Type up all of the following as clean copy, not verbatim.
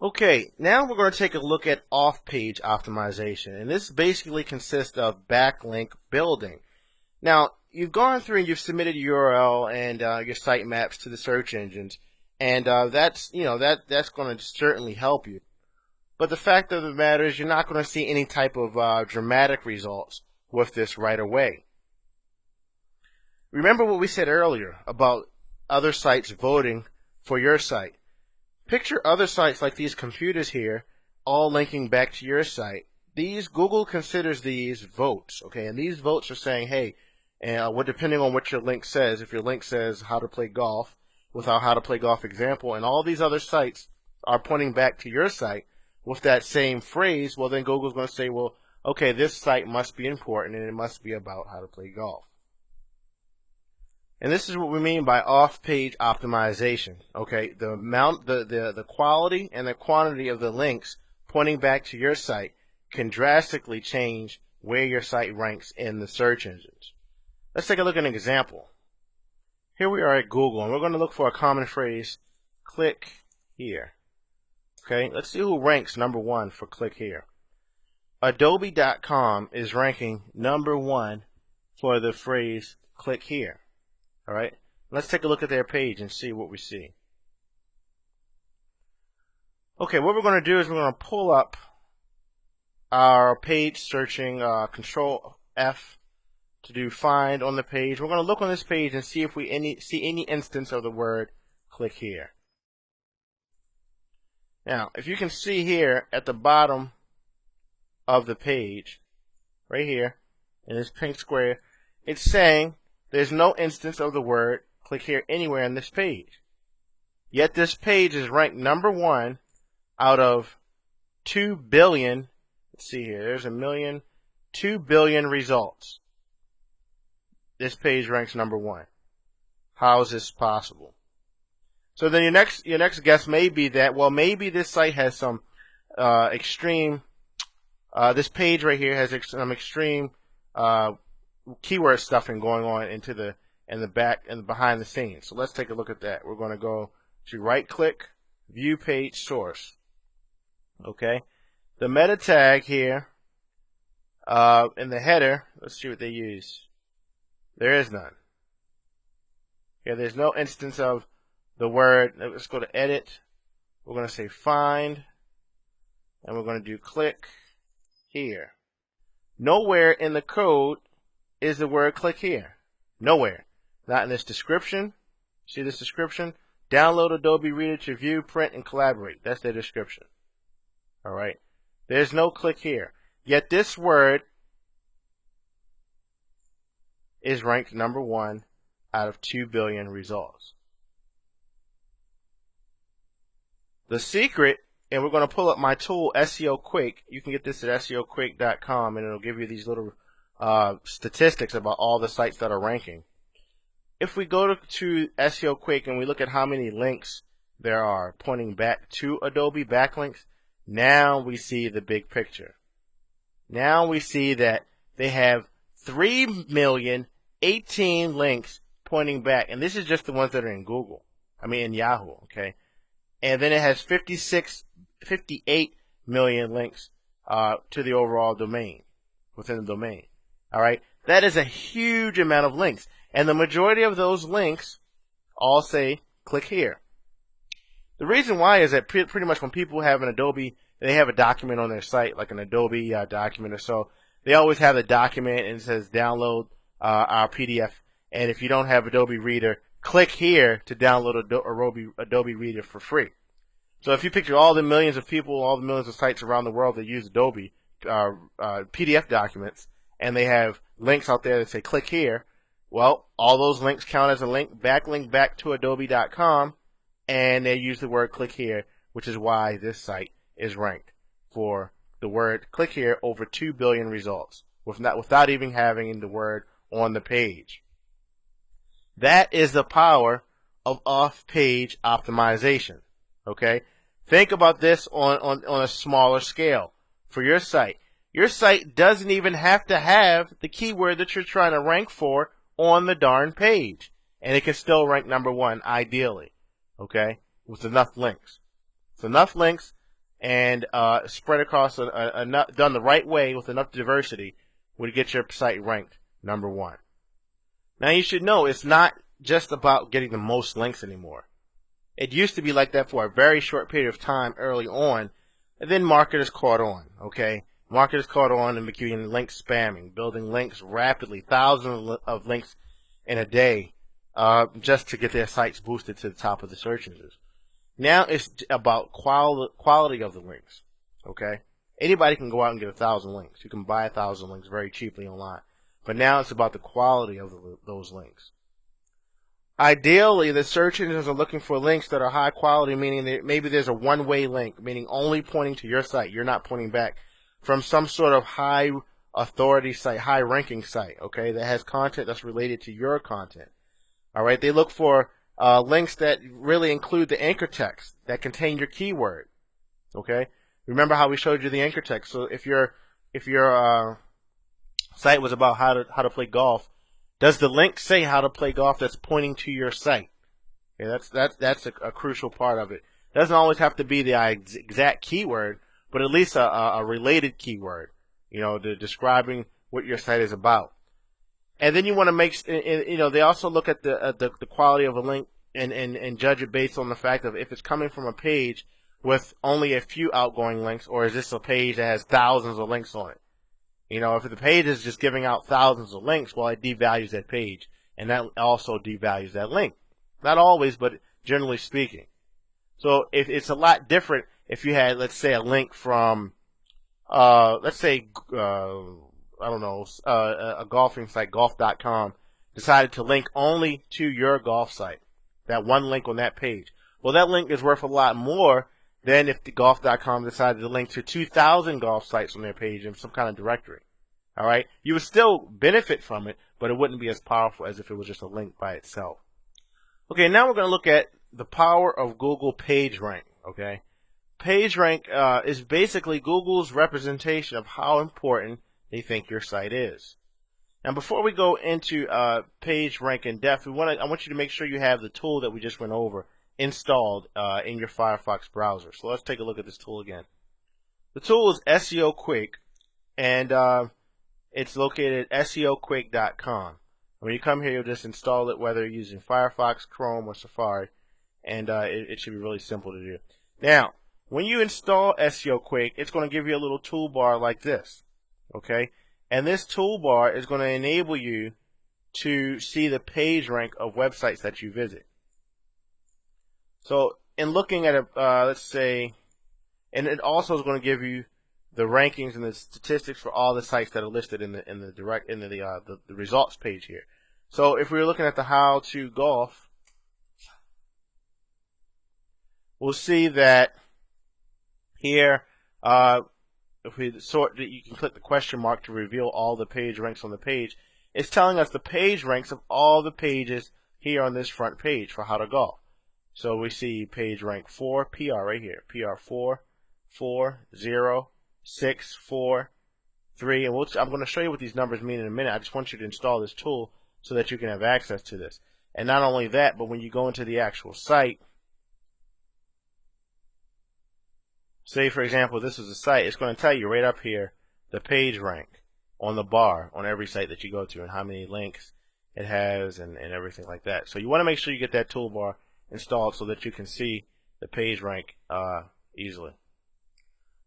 Okay, now we're going to take a look at off-page optimization, and this basically consists of backlink building. Now, you've gone through and you've submitted your URL and your site maps to the search engines, and that's going to certainly help you. But the fact of the matter is, you're not going to see any type of dramatic results with this right away. Remember what we said earlier about other sites voting for your site. Picture other sites like these computers here, all linking back to your site. Google considers these votes, okay? And these votes are saying, hey, depending on what your link says, if your link says how to play golf with our how to play golf example, and all these other sites are pointing back to your site with that same phrase, well, then Google's going to say, well, okay, this site must be important and it must be about how to play golf. And this is what we mean by off-page optimization. Okay, the quality and the quantity of the links pointing back to your site can drastically change where your site ranks in the search engines. Let's take a look at an example. Here we are at Google, and we're going to look for a common phrase, click here. Okay, let's see who ranks number one for click here. Adobe.com is ranking number one for the phrase click here. All right, let's take a look at their page and see what we see. Okay, what we're going to do is we're going to pull up our page searching, Control F to do find on the page. We're going to look on this page and see if we see any instance of the word click here. Now, if you can see here at the bottom of the page, right here, in this pink square, it's saying there's no instance of the word click here anywhere on this page. Yet this page is ranked number one out of 2 billion. Let's see here. There's 2 billion results. This page ranks number one. How is this possible? So then your next guess may be that, well, maybe this site has some extreme. This page right here has some extreme keyword stuffing going on in the back and behind the scenes. So let's take a look at that. We're going to go to right click, view page source. Okay, the meta tag here in the header. Let's see what they use. There is none. Okay, there's no instance of the word. Let's go to edit. We're going to say find, and we're going to do click here. Nowhere in the code is the word click here. Nowhere. Not in this description. See this description? Download Adobe Reader to view, print, and collaborate. That's their description. Alright. There's no click here. Yet this word is ranked number one out of 2 billion results. The secret, and we're going to pull up my tool, SEO Quick. You can get this at SEOquick.com, and it'll give you these little statistics about all the sites that are ranking. If we go to SEO Quick and we look at how many links there are pointing back to Adobe backlinks, now we see the big picture. Now we see that they have 3,018 links pointing back, and this is just the ones that are in Google. I mean in Yahoo, okay? And then it has 58 million links to the overall domain, within the domain. All right, that is a huge amount of links, and the majority of those links all say click here. The reason why is that pretty much when people have an Adobe, they have a document on their site, like an Adobe document or so, they always have the document and it says download our PDF. And if you don't have Adobe Reader, click here to download Adobe Reader for free. So if you picture all the millions of people, all the millions of sites around the world that use Adobe PDF documents, and they have links out there that say click here, well, all those links count as a backlink back to Adobe.com, and they use the word click here, which is why this site is ranked for the word click here over 2 billion results, without even having the word on the page. That is the power of off-page optimization. Okay? Think about this on a smaller scale. For your site doesn't even have to have the keyword that you're trying to rank for on the darn page. And it can still rank number one, ideally. Okay? With enough links. It's enough links and spread across done the right way with enough diversity would get your site ranked #1. Now you should know it's not just about getting the most links anymore. It used to be like that for a very short period of time early on, and then marketers caught on, okay? Marketers caught on and began link spamming, building links rapidly, thousands of links in a day, just to get their sites boosted to the top of the search engines. Now it's about quality of the links, okay? Anybody can go out and get 1,000 links. You can buy 1,000 links very cheaply online. But now it's about the quality of those links. Ideally, the search engines are looking for links that are high quality, meaning that maybe there's a one-way link, meaning only pointing to your site. You're not pointing back from some sort of high authority site, high ranking site, okay, that has content that's related to your content. All right, they look for links that really include the anchor text that contain your keyword. Okay, remember how we showed you the anchor text. So if your site was about how to play golf, does the link say how to play golf that's pointing to your site? Okay, that's a crucial part of it. It doesn't always have to be the exact keyword, but at least a related keyword, you know, describing what your site is about. And then you want to make, you know, they also look at the quality of a link and judge it based on the fact of if it's coming from a page with only a few outgoing links, or is this a page that has thousands of links on it? You know, if the page is just giving out thousands of links, well, it devalues that page, and that also devalues that link. Not always, but generally speaking. So if it's a lot different if you had, let's say, a link from, let's say, I don't know, a golfing site, golf.com, decided to link only to your golf site, that one link on that page. Well, that link is worth a lot more than if the golf.com decided to link to 2,000 golf sites on their page in some kind of directory. All right? You would still benefit from it, but it wouldn't be as powerful as if it was just a link by itself. Okay, now we're going to look at the power of Google PageRank. Okay? PageRank is basically Google's representation of how important they think your site is. Now, before we go into PageRank in depth, I want you to make sure you have the tool that we just went over installed in your Firefox browser. So let's take a look at this tool again. The tool is SEO Quick, and it's located at SEOquick.com. When you come here, you'll just install it, whether you're using Firefox, Chrome, or Safari, and it should be really simple to do. Now, when you install SEO Quick, it's going to give you a little toolbar like this. Okay, and this toolbar is going to enable you to see the page rank of websites that you visit. So in looking at let's say, and it also is going to give you the rankings and the statistics for all the sites that are listed in the results page here. So if we were looking at the how to golf, we'll see that here, if we sort, you can click the question mark to reveal all the page ranks on the page. It's telling us the page ranks of all the pages here on this front page for how to golf. So we see page rank 4, PR right here, PR 4, 4, 0, 6, 4, 3, and I'm going to show you what these numbers mean in a minute. I just want you to install this tool so that you can have access to this. And not only that, but when you go into the actual site, say for example this is a site, it's going to tell you right up here the page rank on the bar on every site that you go to and how many links it has and everything like that. So you want to make sure you get that toolbar installed so that you can see the page rank easily.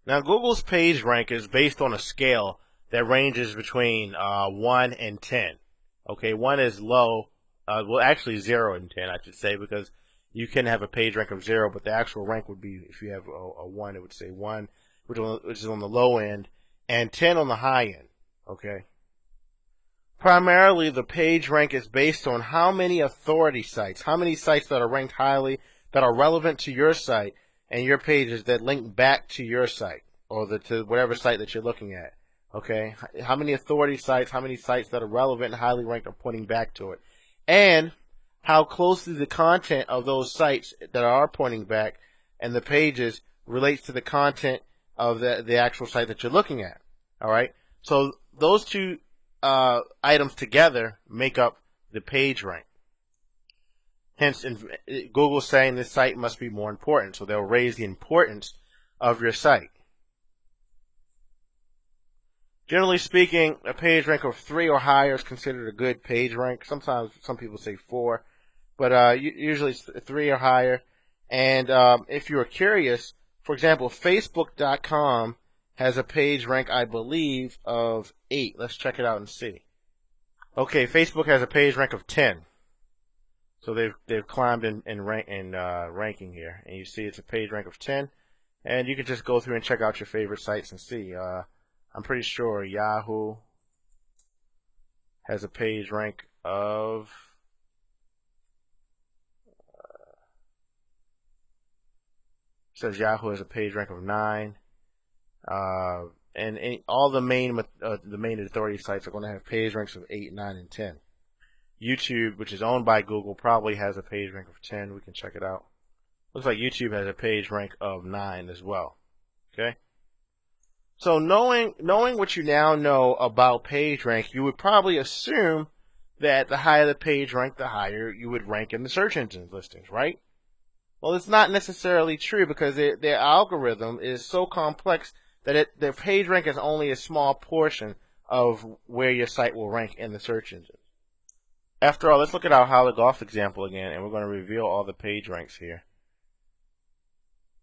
Now Google's page rank is based on a scale that ranges between 1 and 10. Okay, 1 is low, well actually 0 and 10 I should say, because you can have a page rank of 0, but the actual rank would be, if you have a 1, it would say 1, which is on the low end, and 10 on the high end. Okay. Primarily, the page rank is based on how many authority sites, how many sites that are ranked highly, that are relevant to your site, and your pages that link back to your site, or to whatever site that you're looking at. Okay. How many authority sites, how many sites that are relevant and highly ranked are pointing back to it. And how closely the content of those sites that are pointing back and the pages relates to the content of the actual site that you're looking at. All right. So those two items together make up the page rank. Hence, Google's saying this site must be more important, so they'll raise the importance of your site. Generally speaking, a page rank of 3 or higher is considered a good page rank. Sometimes some people say 4, but usually it's 3 or higher. And if you are curious, for example, Facebook.com has a page rank, I believe, of 8. Let's check it out and see. Okay, Facebook has a page rank of 10. So they've climbed in ranking here, and you see it's a page rank of 10. And you can just go through and check out your favorite sites and see. I'm pretty sure Yahoo has a page rank of says Yahoo has a page rank of 9, and all the main authority sites are going to have page ranks of 8, 9, and 10. YouTube, which is owned by Google, probably has a page rank of 10. We can check it out. Looks like YouTube has a page rank of 9 as well. Okay. So knowing what you now know about page rank, you would probably assume that the higher the page rank, the higher you would rank in the search engine listings, right? Well, it's not necessarily true because their algorithm is so complex that their page rank is only a small portion of where your site will rank in the search engine. After all, let's look at our How to Golf example again, and we're going to reveal all the page ranks here.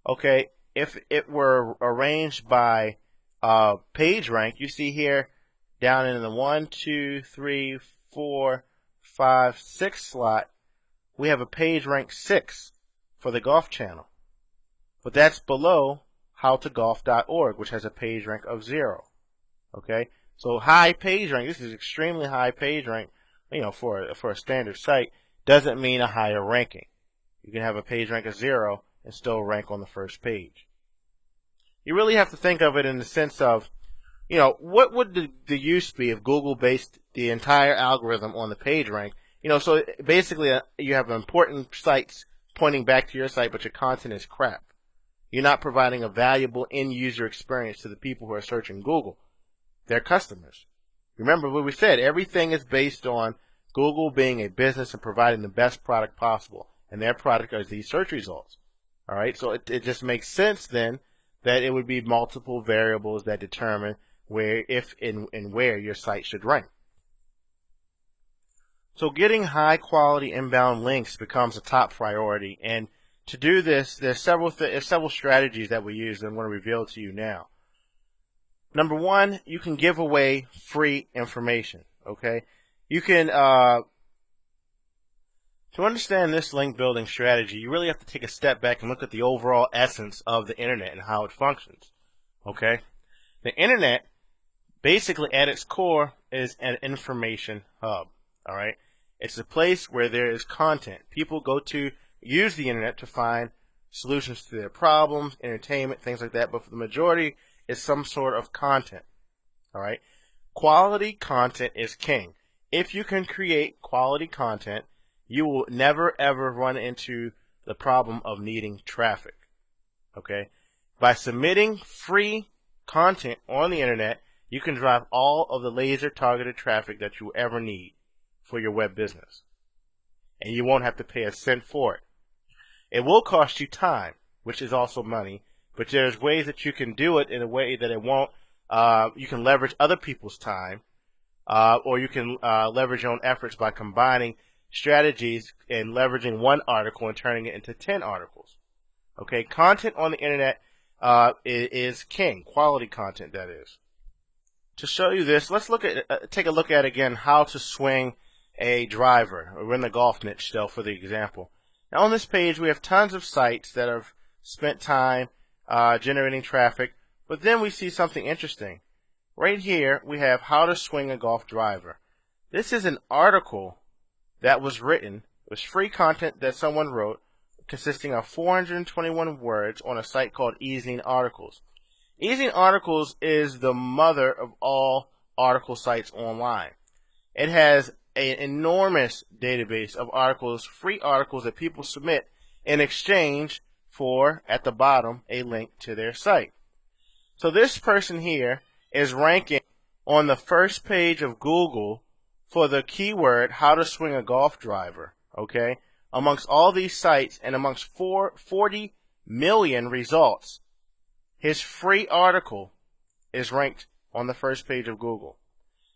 Okay, if it were arranged by page rank, you see here down in the 1, 2, 3, 4, 5, 6 slot, we have a page rank 6 for the golf channel. But that's below howtogolf.org, which has a page rank of 0. Okay, so high page rank, this is extremely high page rank, for a standard site, doesn't mean a higher ranking. You can have a page rank of 0 and still rank on the first page. You really have to think of it in the sense of, what would the use be if Google based the entire algorithm on the page rank? So basically you have important sites pointing back to your site, but your content is crap. You're not providing a valuable end-user experience to the people who are searching Google. They're customers. Remember what we said, everything is based on Google being a business and providing the best product possible, and their product are these search results. All right, so it just makes sense then that it would be multiple variables that determine where, if and where your site should rank. So getting high quality inbound links becomes a top priority, and to do this, there's several strategies that we use that I'm going to reveal to you now. Number one, you can give away free information. Okay, you can to understand this link building strategy, you really have to take a step back and look at the overall essence of the internet and how it functions. Okay, the internet basically at its core is an information hub. All right, it's a place where there is content. People go to use the internet to find solutions to their problems, entertainment, things like that. But for the majority, it's some sort of content. All right, quality content is king. If you can create quality content, you will never ever run into the problem of needing traffic. Okay, by submitting free content on the internet, you can drive all of the laser targeted traffic that you ever need for your web business, and you won't have to pay a cent for it. It will cost you time, which is also money, but there's ways that you can do it in a way that it won't. You can leverage other people's time, or you can leverage your own efforts by combining strategies and leveraging one article and turning it into 10 articles. Okay, content on the internet is king. Quality content, that is. To show you this, let's take a look at again how to swing a driver. We're in the golf niche still for the example. Now on this page we have tons of sites that have spent time generating traffic, but then we see something interesting. Right here we have how to swing a golf driver. This is an article that was written. It was free content that someone wrote, consisting of 421 words on a site called Ezine Articles. Ezine Articles is the mother of all article sites online. It has an enormous database of articles, free articles that people submit in exchange for, at the bottom, a link to their site. So this person here is ranking on the first page of Google for the keyword how to swing a golf driver, okay, amongst all these sites and amongst 40 million results. his free article is ranked on the first page of Google.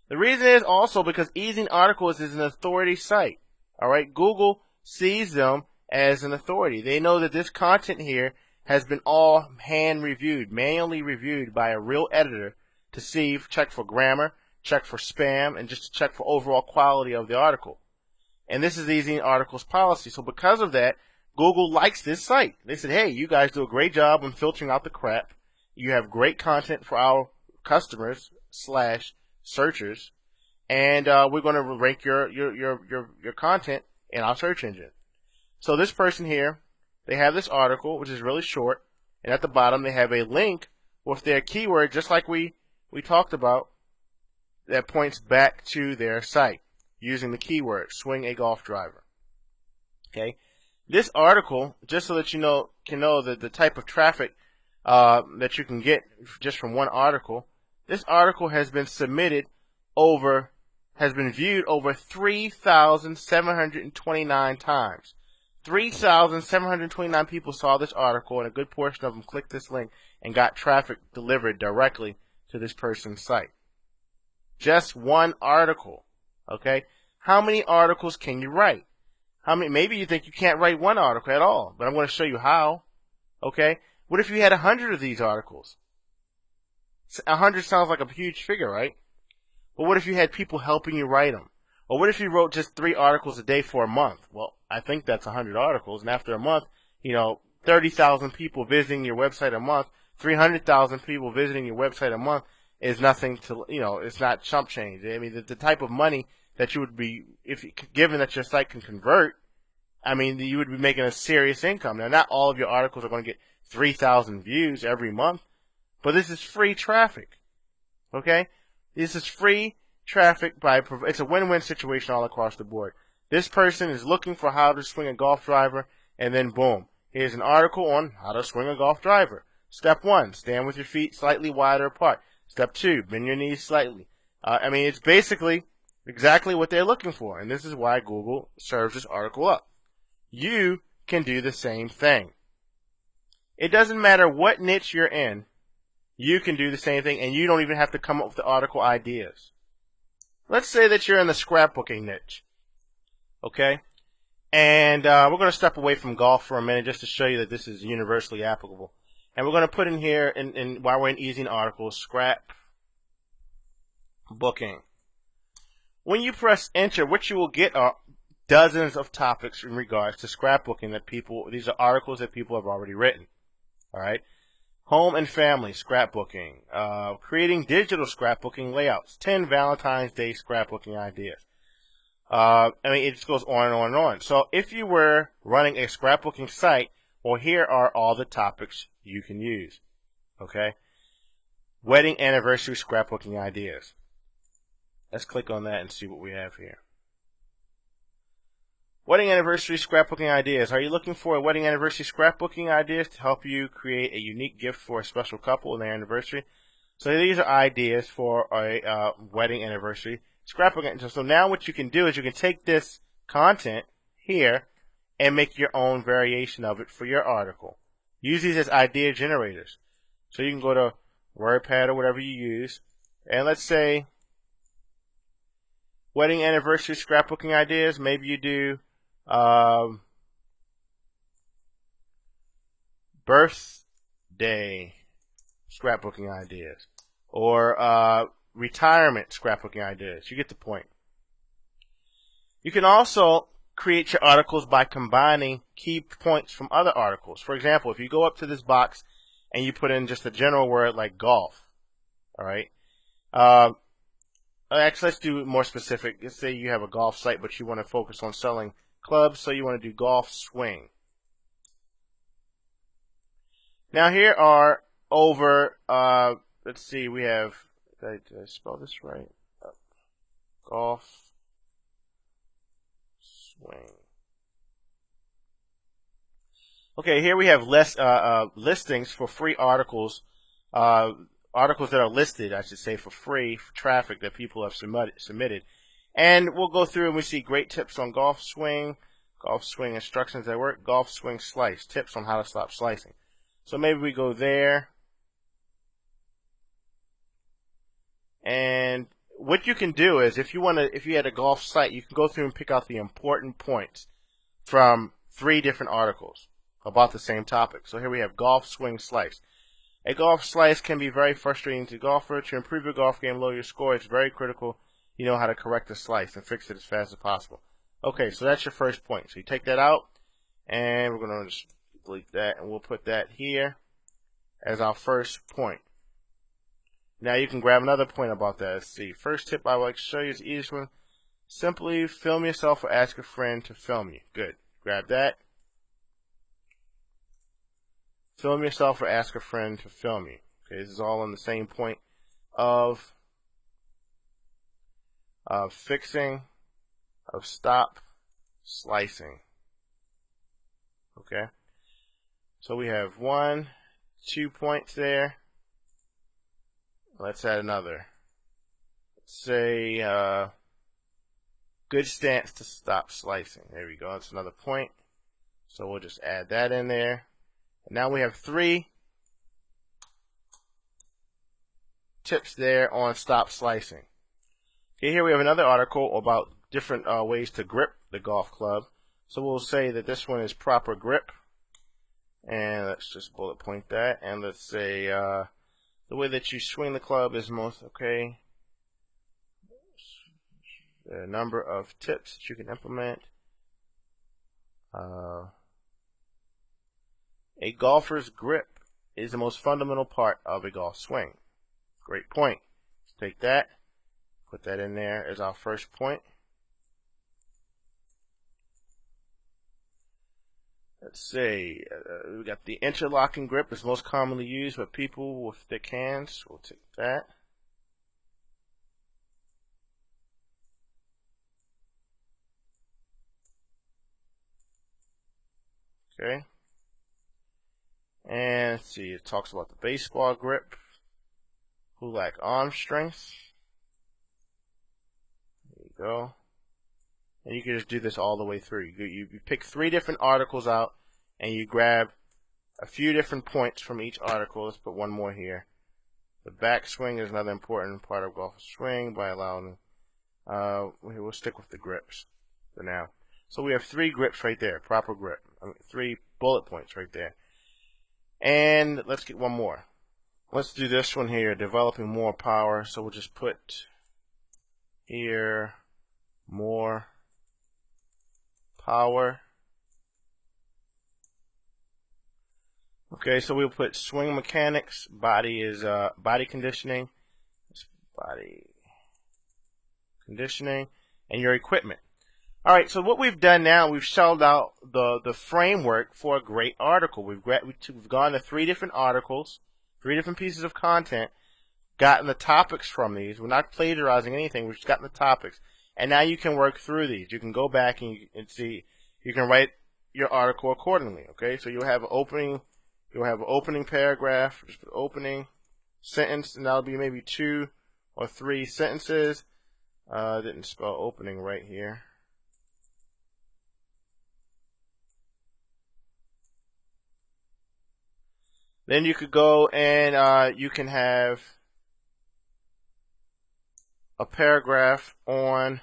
The reason is also because Easing Articles is an authority site. Alright, Google sees them as an authority. They know that this content here has been all hand reviewed, manually reviewed by a real editor to see, check for grammar, check for spam, and just to check for overall quality of the article. And this is Easing Articles policy. So because of that, Google likes this site. They said, hey, you guys do a great job on filtering out the crap. You have great content for our customers / searchers, and we're going to rank your content in our search engine. So this person here, they have this article, which is really short, and at the bottom they have a link with their keyword, just like we talked about, that points back to their site using the keyword swing a golf driver. Okay, this article, just so that you can know that the type of traffic that you can get just from one article. This article has been viewed over 3,729 times. 3,729 people saw this article, and a good portion of them clicked this link and got traffic delivered directly to this person's site. Just one article. Okay? How many articles can you write? Maybe you think you can't write one article at all, but I'm going to show you how. Okay? What if you had 100 of these articles? 100 sounds like a huge figure, right? But what if you had people helping you write them? Or what if you wrote just 3 articles a day for a month? Well, I think that's 100 articles, and after a month, 30,000 people visiting your website a month, 300,000 people visiting your website a month is nothing to, it's not chump change. I mean, the type of money that you would be, given that your site can convert, I mean, you would be making a serious income. Now, not all of your articles are going to get 3,000 views every month, but this is free traffic. Okay? This is free traffic it's a win-win situation all across the board. This person is looking for how to swing a golf driver, and then boom, here's an article on how to swing a golf driver. Step 1, stand with your feet slightly wider apart. Step 2, bend your knees slightly. I mean, it's basically exactly what they're looking for, and this is why Google serves this article up. You can do the same thing. It doesn't matter what niche you're in, you can do the same thing, and you don't even have to come up with the article ideas. Let's say that you're in the scrapbooking niche, okay? And we're going to step away from golf for a minute just to show you that this is universally applicable. And we're going to put in here, while we're in Easing Articles, scrapbooking. When you press enter, what you will get are dozens of topics in regards to scrapbooking these are articles that people have already written. All right. Home and family scrapbooking, creating digital scrapbooking layouts, 10 Valentine's Day scrapbooking ideas. I mean, it just goes on and on and on. So if you were running a scrapbooking site, well, here are all the topics you can use. Okay? Wedding anniversary scrapbooking ideas. Let's click on that and see what we have here. Wedding anniversary scrapbooking ideas. Are you looking for a wedding anniversary scrapbooking ideas to help you create a unique gift for a special couple on their anniversary? So these are ideas for a wedding anniversary scrapbooking. So now what you can do is you can take this content here and make your own variation of it for your article. Use these as idea generators. So you can go to WordPad or whatever you use, and let's say wedding anniversary scrapbooking ideas. Maybe you do birthday scrapbooking ideas, or retirement scrapbooking ideas. You get the point. You can also create your articles by combining key points from other articles. For example, if you go up to this box and you put in just a general word like golf, all right. Actually, let's do it more specific. Let's say you have a golf site, but you want to focus on selling clubs, so you want to do golf swing. Now here are over, let's see, we have, did I spell this right? Golf swing. Okay, here we have listings for free articles, articles that are listed, I should say, for free for traffic that people have submitted. And we'll go through and we see great tips on golf swing instructions that work, golf swing slice, tips on how to stop slicing. So maybe we go there, And what you can do is, if you had a golf site, you can go through and pick out the important points from 3 different articles about the same topic. So here we have golf swing slice. A golf slice can be very frustrating to golfer. To improve your golf game, lower your score, it's very critical you know how to correct the slice and fix it as fast as possible. Okay, so that's your first point. So you take that out, and we're going to just delete that, and we'll put that here as our first point. Now you can grab another point about that. Let's see. First tip I would like to show you is the easiest one. Simply film yourself or ask a friend to film you. Good. Grab that. Film yourself or ask a friend to film you. Okay, this is all on the same point of fixing, of stop slicing. Okay, so we have 1, 2 points there. Let's add another. Let's say good stance to stop slicing. There we go. That's another point. So we'll just add that in there. And now we have 3 tips there on stop slicing. Okay, here we have another article about different ways to grip the golf club. So we'll say that this one is proper grip. And let's just bullet point that. And let's say the way that you swing the club is most okay. The number of tips that you can implement. A golfer's grip is the most fundamental part of a golf swing. Great point. Let's take that, put that in there as our first point. Let's see, we got the interlocking grip is most commonly used by people with thick hands. We'll take that. Okay. And let's see, it talks about the baseball grip, who lack arm strength. There you go. And you can just do this all the way through. You pick 3 different articles out, and you grab a few different points from each article. Let's put one more here. The backswing is another important part of golf swing by allowing, we'll stick with the grips for now. So we have 3 grips right there, proper grip. 3 bullet points right there. And let's get one more. Let's do this one here, developing more power. So we'll just put here, more power. Okay, so we'll put swing mechanics. Body is body conditioning. Body conditioning, and your equipment. All right, so what we've done now, we've shelled out the framework for a great article. We've gone to 3 different articles, 3 different pieces of content, gotten the topics from these. We're not plagiarizing anything. We've just gotten the topics, and now you can work through these. You can go back and see. You can write your article accordingly. Okay, so you'll have an opening paragraph, just put opening sentence, and that'll be maybe 2 or 3 sentences. Didn't spell opening right here. Then you could go and you can have a paragraph on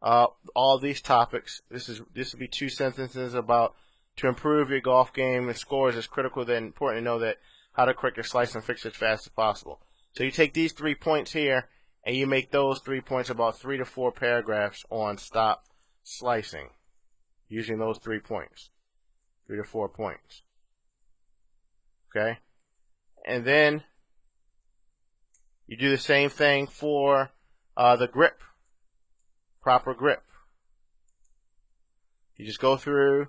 all these topics. This would be 2 sentences about to improve your golf game and scores is critical. Then important to know that how to correct your slice and fix it as fast as possible. So you take these 3 points here and you make those 3 points about 3 to 4 paragraphs on stop slicing using those 3 points, 3 to 4 points. Okay, and then you do the same thing for the grip, proper grip. You just go through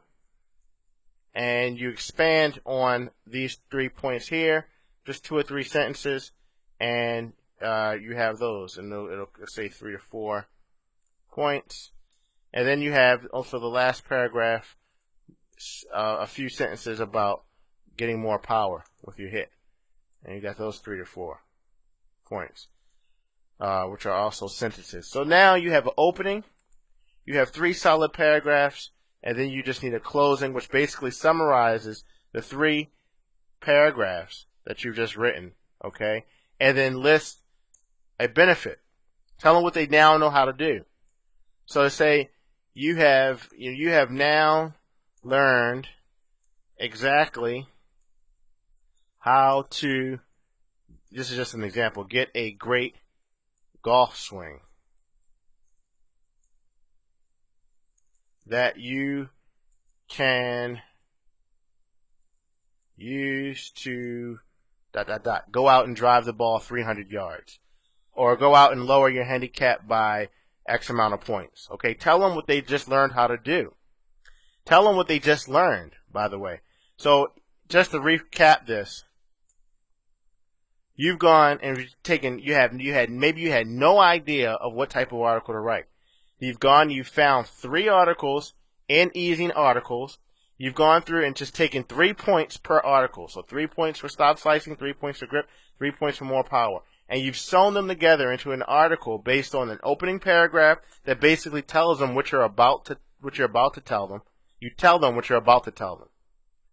and you expand on these 3 points here, just 2 or 3 sentences, and you have those, and it'll say 3 to 4 points. And then you have also the last paragraph, a few sentences about getting more power with your hit, and you got those 3 to 4 points, which are also sentences. So now you have an opening, you have 3 solid paragraphs, and then you just need a closing, which basically summarizes the 3 paragraphs that you've just written, okay? And then list a benefit. Tell them what they now know how to do. So say you have now learned exactly how to, this is just an example, get a great golf swing that you can use to ... go out and drive the ball 300 yards, or go out and lower your handicap by X amount of points. Okay, tell them what they just learned how to do. Tell them what they just learned, by the way. So just to recap this, you've gone and taken, maybe you had no idea of what type of article to write. You've found 3 articles in Easing Articles. You've gone through and just taken 3 points per article. So 3 points for stop slicing, 3 points for grip, 3 points for more power. And you've sewn them together into an article based on an opening paragraph that basically tells them what you're about to tell them. You tell them what you're about to tell them.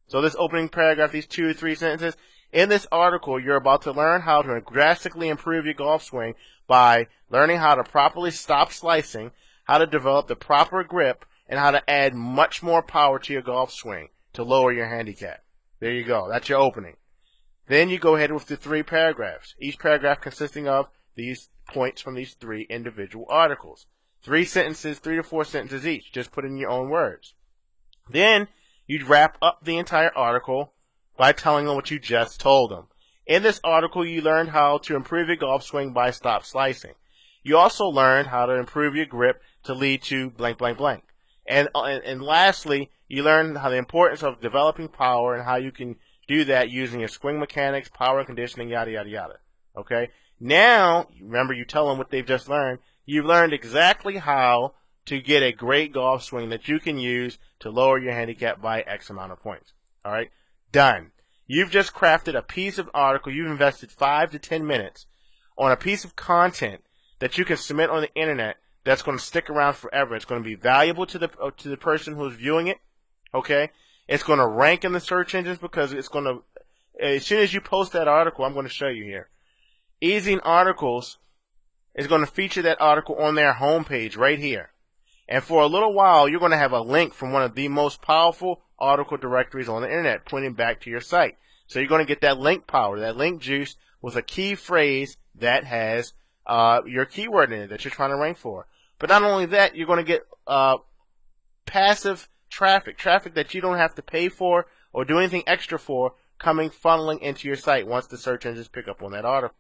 So this opening paragraph, these 2 or 3 sentences, in this article, you're about to learn how to drastically improve your golf swing by learning how to properly stop slicing, how to develop the proper grip, and how to add much more power to your golf swing to lower your handicap. There you go. That's your opening. Then you go ahead with the 3 paragraphs, each paragraph consisting of these points from these 3 individual articles. 3 sentences, 3 to 4 sentences each. Just put in your own words. Then you'd wrap up the entire article by telling them what you just told them. In this article, you learned how to improve your golf swing by stop slicing. You also learned how to improve your grip to lead to blank, blank, blank. And lastly, you learned how the importance of developing power and how you can do that using your swing mechanics, power conditioning, yada, yada, yada. Okay? Now, remember, you tell them what they've just learned. You've learned exactly how to get a great golf swing that you can use to lower your handicap by X amount of points. All right? Done. You've just crafted a piece of article. You've invested 5 to 10 minutes on a piece of content that you can submit on the internet that's going to stick around forever. It's going to be valuable to the person who's viewing it. Okay? It's going to rank in the search engines because it's going to, as soon as you post that article, I'm going to show you here. Easing Articles is going to feature that article on their homepage right here. And for a little while, you're going to have a link from one of the most powerful article directories on the internet pointing back to your site. So you're going to get that link power, that link juice with a key phrase that has your keyword in it that you're trying to rank for. But not only that, you're going to get passive traffic that you don't have to pay for or do anything extra for funneling into your site once the search engines pick up on that article.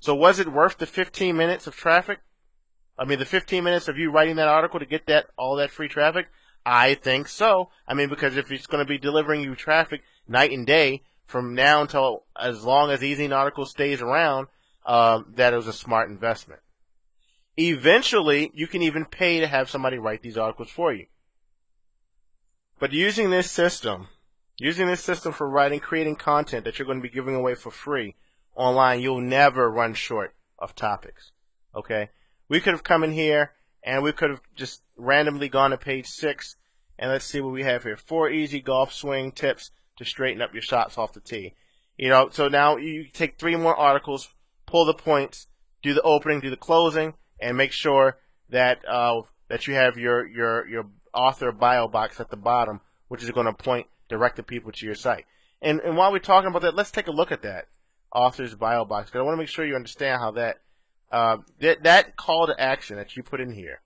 So was it worth the 15 minutes of traffic? I mean, the 15 minutes of you writing that article to get all that free traffic? I think so. I mean, because if it's going to be delivering you traffic night and day from now until as long as Easing Articles stays around, that was a smart investment. Eventually, you can even pay to have somebody write these articles for you. But using this system for creating content that you're going to be giving away for free online, you'll never run short of topics. Okay? We could have come in here and we could have just randomly gone to page 6, and let's see what we have here. 4 easy golf swing tips to straighten up your shots off the tee. So now you take 3 more articles, pull the points, do the opening, do the closing, and make sure that that you have your author bio box at the bottom, which is going to direct the people to your site. And while we're talking about that, let's take a look at that author's bio box, because I want to make sure you understand how that call to action that you put in here.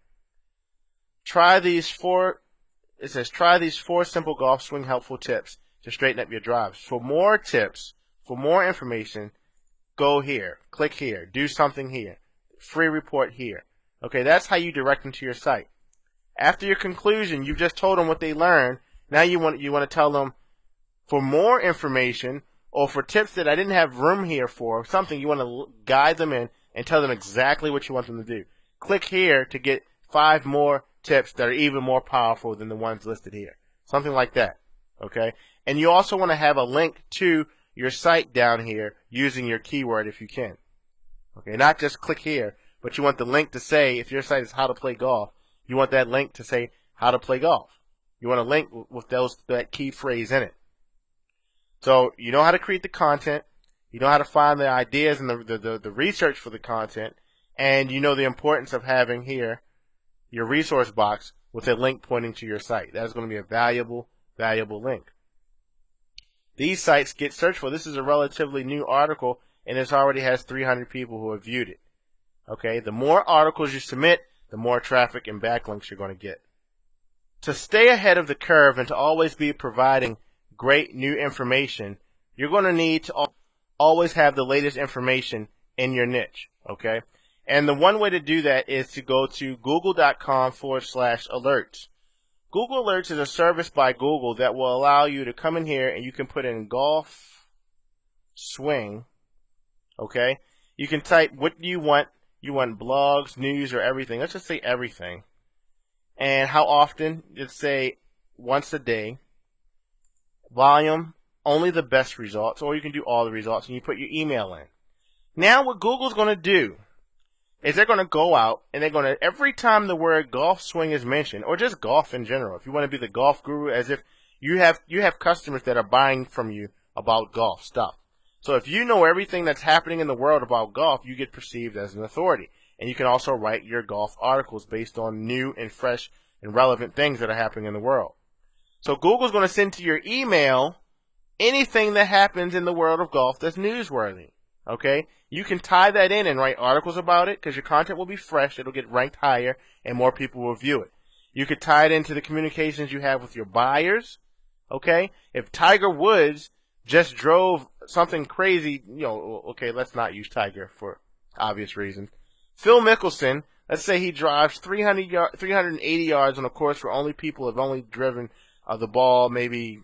It says try these 4 simple golf swing helpful tips to straighten up your drives. For more tips, for more information, go here, click here, do something here, free report here. Okay, that's how you direct them to your site. After your conclusion, you've just told them what they learned. Now you want to tell them, for more information or for tips that I didn't have room here for, something you want to guide them in and tell them exactly what you want them to do. Click here to get 5 more tips that are even more powerful than the ones listed here. Something like that. Okay? And you also want to have a link to your site down here using your keyword if you can. Okay, not just click here, but you want the link to say, if your site is how to play golf, you want that link to say how to play golf. You want a link with that key phrase in it. So you know how to create the content, You know how to find the ideas and the research for the content, and you know the importance of having here your resource box with a link pointing to your site. That is going to be a valuable link. These sites get searched for. This is a relatively new article, and it already has 300 people who have viewed it. Okay, the more articles you submit, the more traffic and backlinks you're going to get. To stay ahead of the curve and to always be providing great new information, you're going to need to always have the latest information in your niche. Okay, and the one way to do that is to go to google.com/alerts. Google Alerts is a service by Google that will allow you to come in here and you can put in golf swing. Okay, you can type what you want. You want blogs, news, or everything. Let's just say everything. And how often? Let's say once a day. Volume, only the best results, or you can do all the results, and you put your email in. Now what Google's going to do is they're going to go out and they're going to, every time the word golf swing is mentioned, or just golf in general, if you want to be the golf guru, as if you have customers that are buying from you about golf stuff. So if you know everything that's happening in the world about golf, you get perceived as an authority. And you can also write your golf articles based on new and fresh and relevant things that are happening in the world. So Google's going to send to your email anything that happens in the world of golf that's newsworthy. Okay? You can tie that in and write articles about it because your content will be fresh, it'll get ranked higher, and more people will view it. You could tie it into the communications you have with your buyers. Okay? If Tiger Woods just drove something crazy, okay, let's not use Tiger for obvious reasons. Phil Mickelson, let's say he drives 380 yards on a course where only people have only driven the ball maybe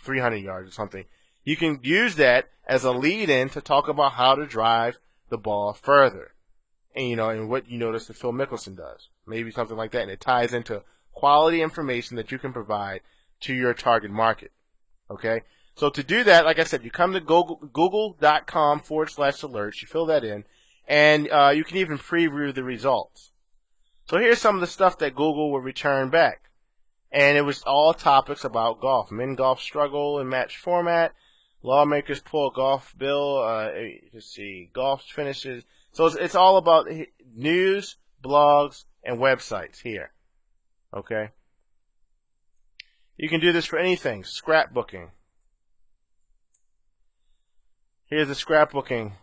300 yards or something. You can use that as a lead-in to talk about how to drive the ball further. And, and what you notice that Phil Mickelson does. Maybe something like that. And it ties into quality information that you can provide to your target market. Okay? So to do that, like I said, you come to google.com/alerts, you fill that in, and you can even preview the results. So here's some of the stuff that Google will return back. And it was all topics about golf. Men golf struggle in match format. Lawmakers pull golf bill. Let's see, golf finishes. So it's all about news, blogs, and websites here. Okay? You can do this for anything. Scrapbooking. Here's the scrapbooking.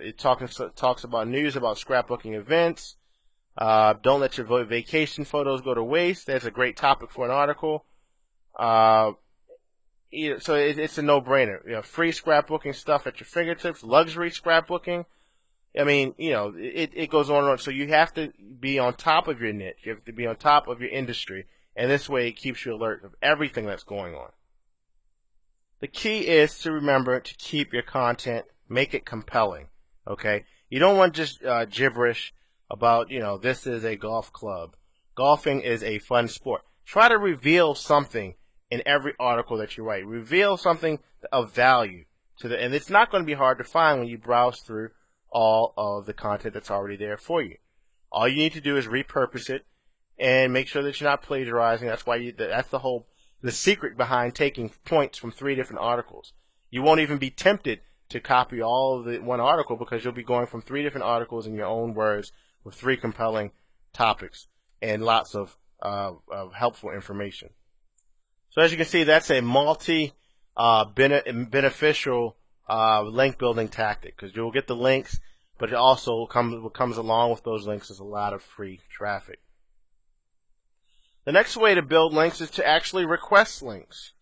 It talks about news about scrapbooking events. Don't let your vacation photos go to waste. That's a great topic for an article. So it's a no-brainer. Free scrapbooking stuff at your fingertips. Luxury scrapbooking. I mean, it goes on and on. So you have to be on top of your niche. You have to be on top of your industry. And this way it keeps you alert of everything that's going on. The key is to remember to keep your content, make it compelling, okay? You don't want just gibberish about, this is a golf club. Golfing is a fun sport. Try to reveal something in every article that you write. Reveal something of value and it's not going to be hard to find when you browse through all of the content that's already there for you. All you need to do is repurpose it and make sure that you're not plagiarizing. That's why that's the secret behind taking points from 3 different articles. You won't even be tempted to copy all of the one article because you'll be going from 3 different articles in your own words with 3 compelling topics and lots of helpful information. So as you can see, that's a beneficial link building tactic because you'll get the links, but it also what comes along with those links is a lot of free traffic. The next way to build links is to actually request links.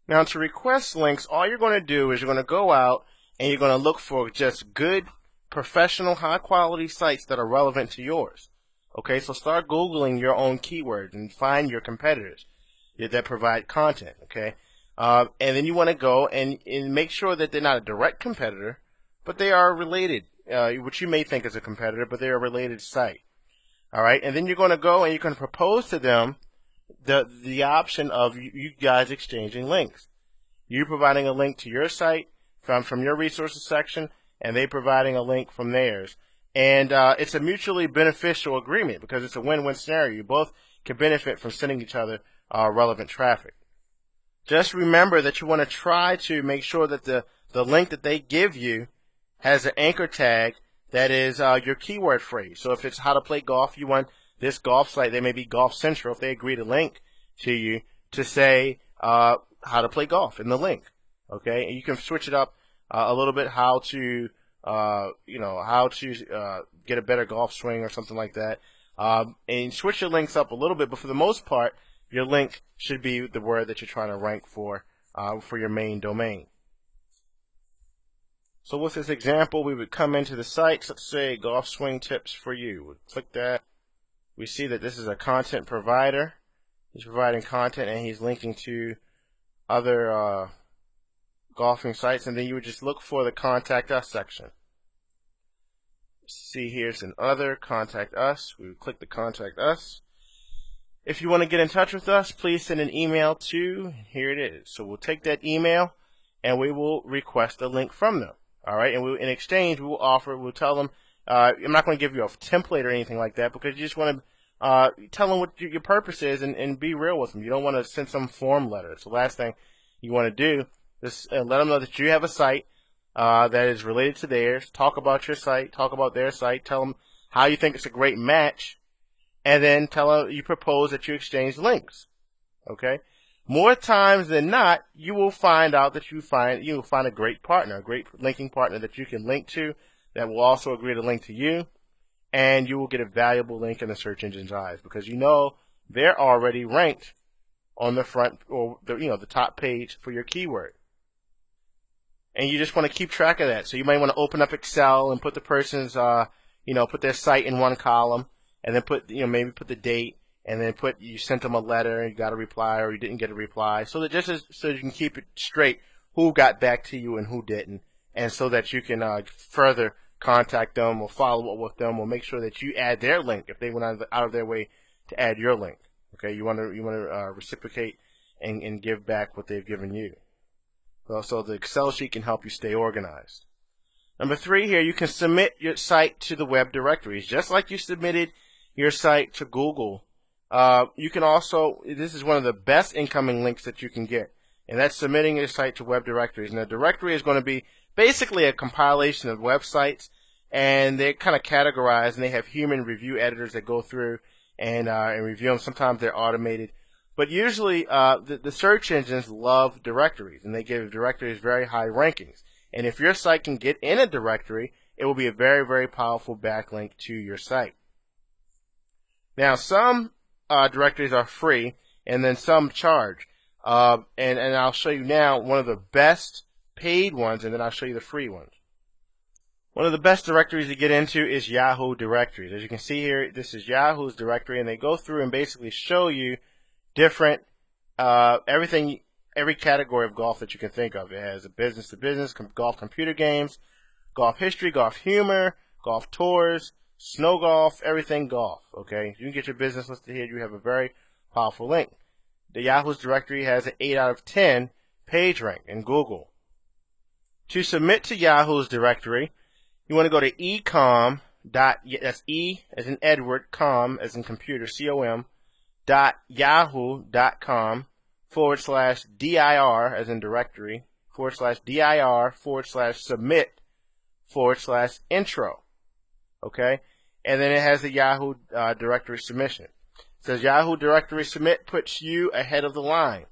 Now, to request links, all you're going to do is you're going to go out and you're going to look for just good, professional, high-quality sites that are relevant to yours. Okay, so start Googling your own keywords and find your competitors that provide content, okay? And then you want to go and make sure that they're not a direct competitor, but they are related, which you may think is a competitor, but they're a related site. All right, and then you're going to go and you're going to propose to them the option of you guys exchanging links. You providing a link to your site from your resources section, and they providing a link from theirs. And it's a mutually beneficial agreement because it's a win-win scenario. You both can benefit from sending each other relevant traffic. Just remember that you want to try to make sure that the the link that they give you has an anchor tag that is your keyword phrase. So if it's how to play golf, you want this golf site, they may be Golf Central, if they agree to link to you to say how to play golf in the link. Okay, and you can switch it up a little bit, how to how to get a better golf swing or something like that. And switch your links up a little bit, but for the most part, your link should be the word that you're trying to rank for your main domain. So with this example, we would come into the site, let's say golf swing tips for you. We'll click that. We see that this is a content provider. He's providing content and he's linking to other golfing sites, and then you would just look for the Contact Us section. See, here's an other, Contact Us. We would click the Contact Us. If you want to get in touch with us, please send an email to, here it is. So we'll take that email and we will request a link from them. All right, and in exchange, we'll tell them, I'm not going to give you a template or anything like that, because you just want to tell them what your purpose is and be real with them. You don't want to send some form letter. It's the last thing you want to do. Just let them know that you have a site that is related to theirs. Talk about your site, talk about their site, tell them how you think it's a great match, and then tell them you propose that you exchange links. Okay? More times than not, you will find out that you will find a great partner, a great linking partner that you can link to, that will also agree to link to you, and you will get a valuable link in the search engine's eyes, because you know they're already ranked on the front or the top page for your keyword. And you just want to keep track of that. So you might want to open up Excel and put the person's put their site in one column, and then maybe put the date, and then you sent them a letter and you got a reply, or you didn't get a reply, so that so you can keep it straight who got back to you and who didn't, and so that you can further contact them or follow up with them or make sure that you add their link if they went out of their way to add your link. Okay, you want to reciprocate and give back what they've given you. So the Excel sheet can help you stay organized. Number 3 here, you can submit your site to the web directories, just like you submitted your site to Google. You can also, this is one of the best incoming links that you can get, and that's submitting your site to web directories. And the directory is going to be basically a compilation of websites, and they're kind of categorized, and they have human review editors that go through and review them. Sometimes they're automated, but usually the search engines love directories, and they give directories very high rankings. And if your site can get in a directory, it will be a very, very powerful backlink to your site. Now, some directories are free, and then some charge. And I'll show you now one of the best paid ones, and then I'll show you the free ones. One of the best directories to get into is Yahoo directories. As you can see here, this is Yahoo's directory, and they go through and basically show you different every category of golf that you can think of. It has a business-to-business, golf computer games, golf history, golf humor, golf tours, snow golf, everything golf. Okay, you can get your business listed here. You have a very powerful link. The Yahoo's directory has an 8 out of 10 page rank in Google. To submit to Yahoo's directory, you want to go to ecom. That's E as in Edward, com as in computer, com, .yahoo.com /dir as in directory /dir /submit /intro. Okay, and then it has the Yahoo directory submission. It says Yahoo directory submit puts you ahead of the line.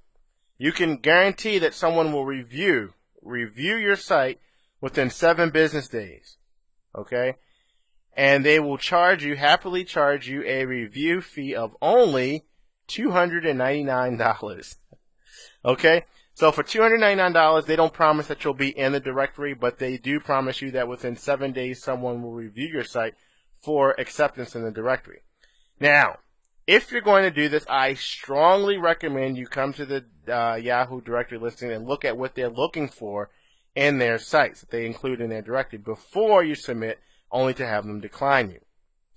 You can guarantee that someone will review your site within 7 business days. Okay, and they will happily charge you a review fee of only $299. Okay, so for $299, they don't promise that you'll be in the directory, but they do promise you that within 7 days someone will review your site for acceptance in the directory. Now, if you're going to do this, I strongly recommend you come to the Yahoo directory listing and look at what they're looking for in their sites that they include in their directory before you submit, only to have them decline you.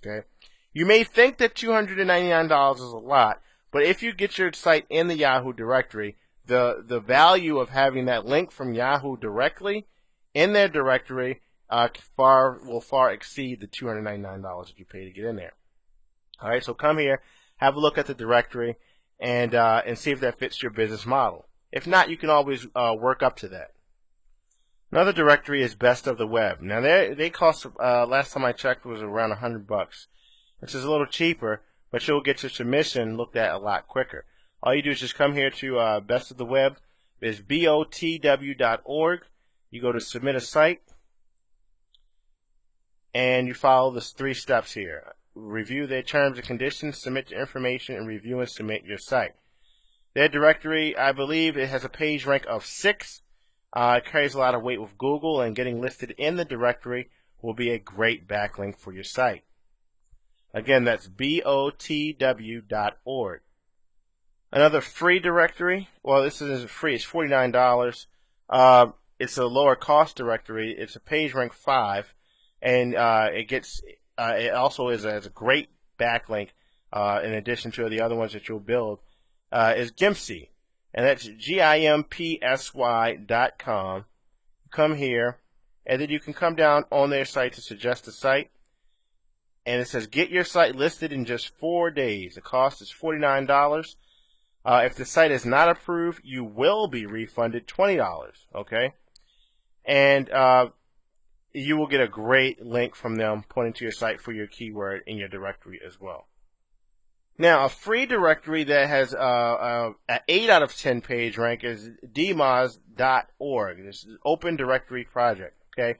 Okay, you may think that $299 is a lot, but if you get your site in the Yahoo directory, the value of having that link from Yahoo directly in their directory will far exceed the $299 that you pay to get in there. All right, so come here, have a look at the directory, and see if that fits your business model. If not, you can always work up to that. Another directory is Best of the Web. Now they cost, last time I checked, was around $100, which is a little cheaper, but you'll get your submission looked at a lot quicker. All you do is just come here to Best of the Web. It's botw.org. You go to Submit a Site, and you follow the 3 steps here. Review their terms and conditions, submit your information, and review and submit your site. Their directory, I believe, it has a page rank of 6. It carries a lot of weight with Google, and getting listed in the directory will be a great backlink for your site. Again, that's botw.org. Another free directory, well, this isn't free, it's $49. It's a lower cost directory. It's a page rank 5, and it also is a great backlink, in addition to the other ones that you'll build, is Gimpsy. And that's gimpsy.com. Come here, and then you can come down on their site to suggest a site. And it says, get your site listed in just 4 days. The cost is $49. If the site is not approved, you will be refunded $20, okay? And you will get a great link from them pointing to your site for your keyword in your directory as well. Now, a free directory that has an 8 out of 10 page rank is dmoz.org. This is an open directory project, okay?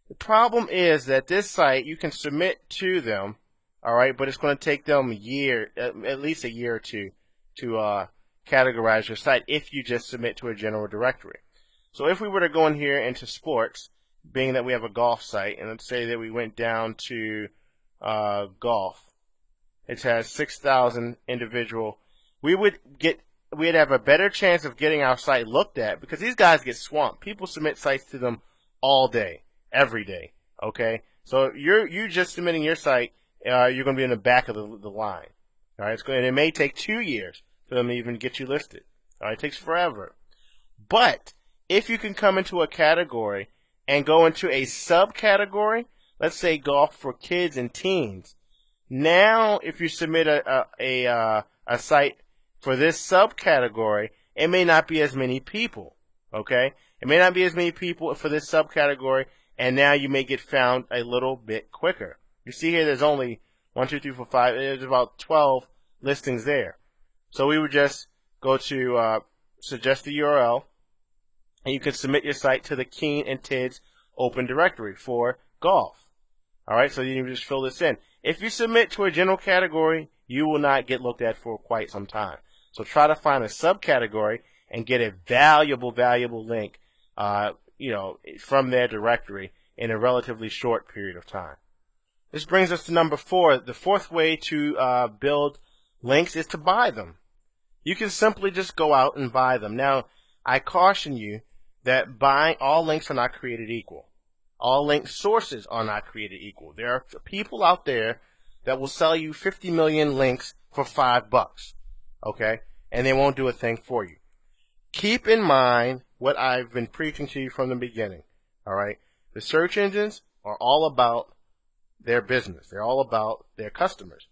The problem is that this site, you can submit to them, all right, but it's going to take them at least a year or two to categorize your site if you just submit to a general directory. So if we were to go in here into sports, being that we have a golf site, and let's say that we went down to golf, it has 6,000 individual. We'd have a better chance of getting our site looked at because these guys get swamped. People submit sites to them all day, every day. Okay, so you just submitting your site, you're going to be in the back of the line. All right, and it may take 2 years for them to even get you listed. All right, it takes forever. But if you can come into a category and go into a subcategory, let's say golf for kids and teens. Now, if you submit a site for this subcategory, it may not be as many people, okay? It may not be as many people for this subcategory, and now you may get found a little bit quicker. You see here, there's only 1, 2, 3, 4, 5. There's about 12 listings there. So we would just go to suggest the URL, and you can submit your site to the Keen and Tids open directory for golf. All right, so you just fill this in. If you submit to a general category, you will not get looked at for quite some time. So try to find a subcategory and get a valuable link, from their directory in a relatively short period of time. This brings us to number 4. The fourth way to build links is to buy them. You can simply just go out and buy them. Now, I caution you that all links are not created equal. All link sources are not created equal. There are people out there that will sell you 50 million links for $5, okay? And they won't do a thing for you. Keep in mind what I've been preaching to you from the beginning, all right? The search engines are all about their business. They're all about their customers,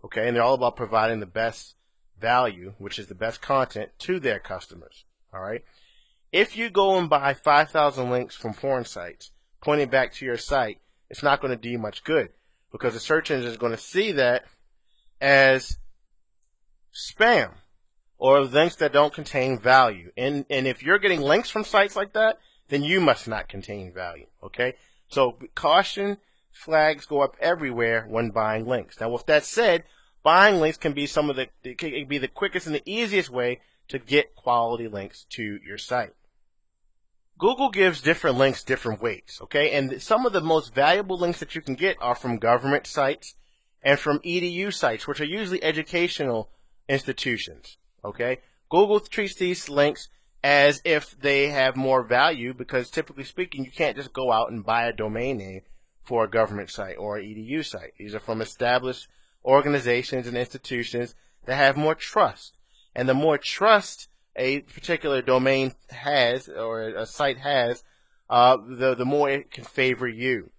okay? And they're all about providing the best value, which is the best content, to their customers, all right? If you go and buy 5,000 links from porn sites, pointing back to your site, it's not going to do you much good because the search engine is going to see that as spam or links that don't contain value. And if you're getting links from sites like that, then you must not contain value. Okay? So caution flags go up everywhere when buying links. Now, with that said, buying links can be the quickest and the easiest way to get quality links to your site. Google gives different links different weights, okay? And some of the most valuable links that you can get are from government sites and from EDU sites, which are usually educational institutions, okay? Google treats these links as if they have more value because, typically speaking, you can't just go out and buy a domain name for a government site or an EDU site. These are from established organizations and institutions that have more trust. And the more trust a particular domain has or a site has, the more it can favor you.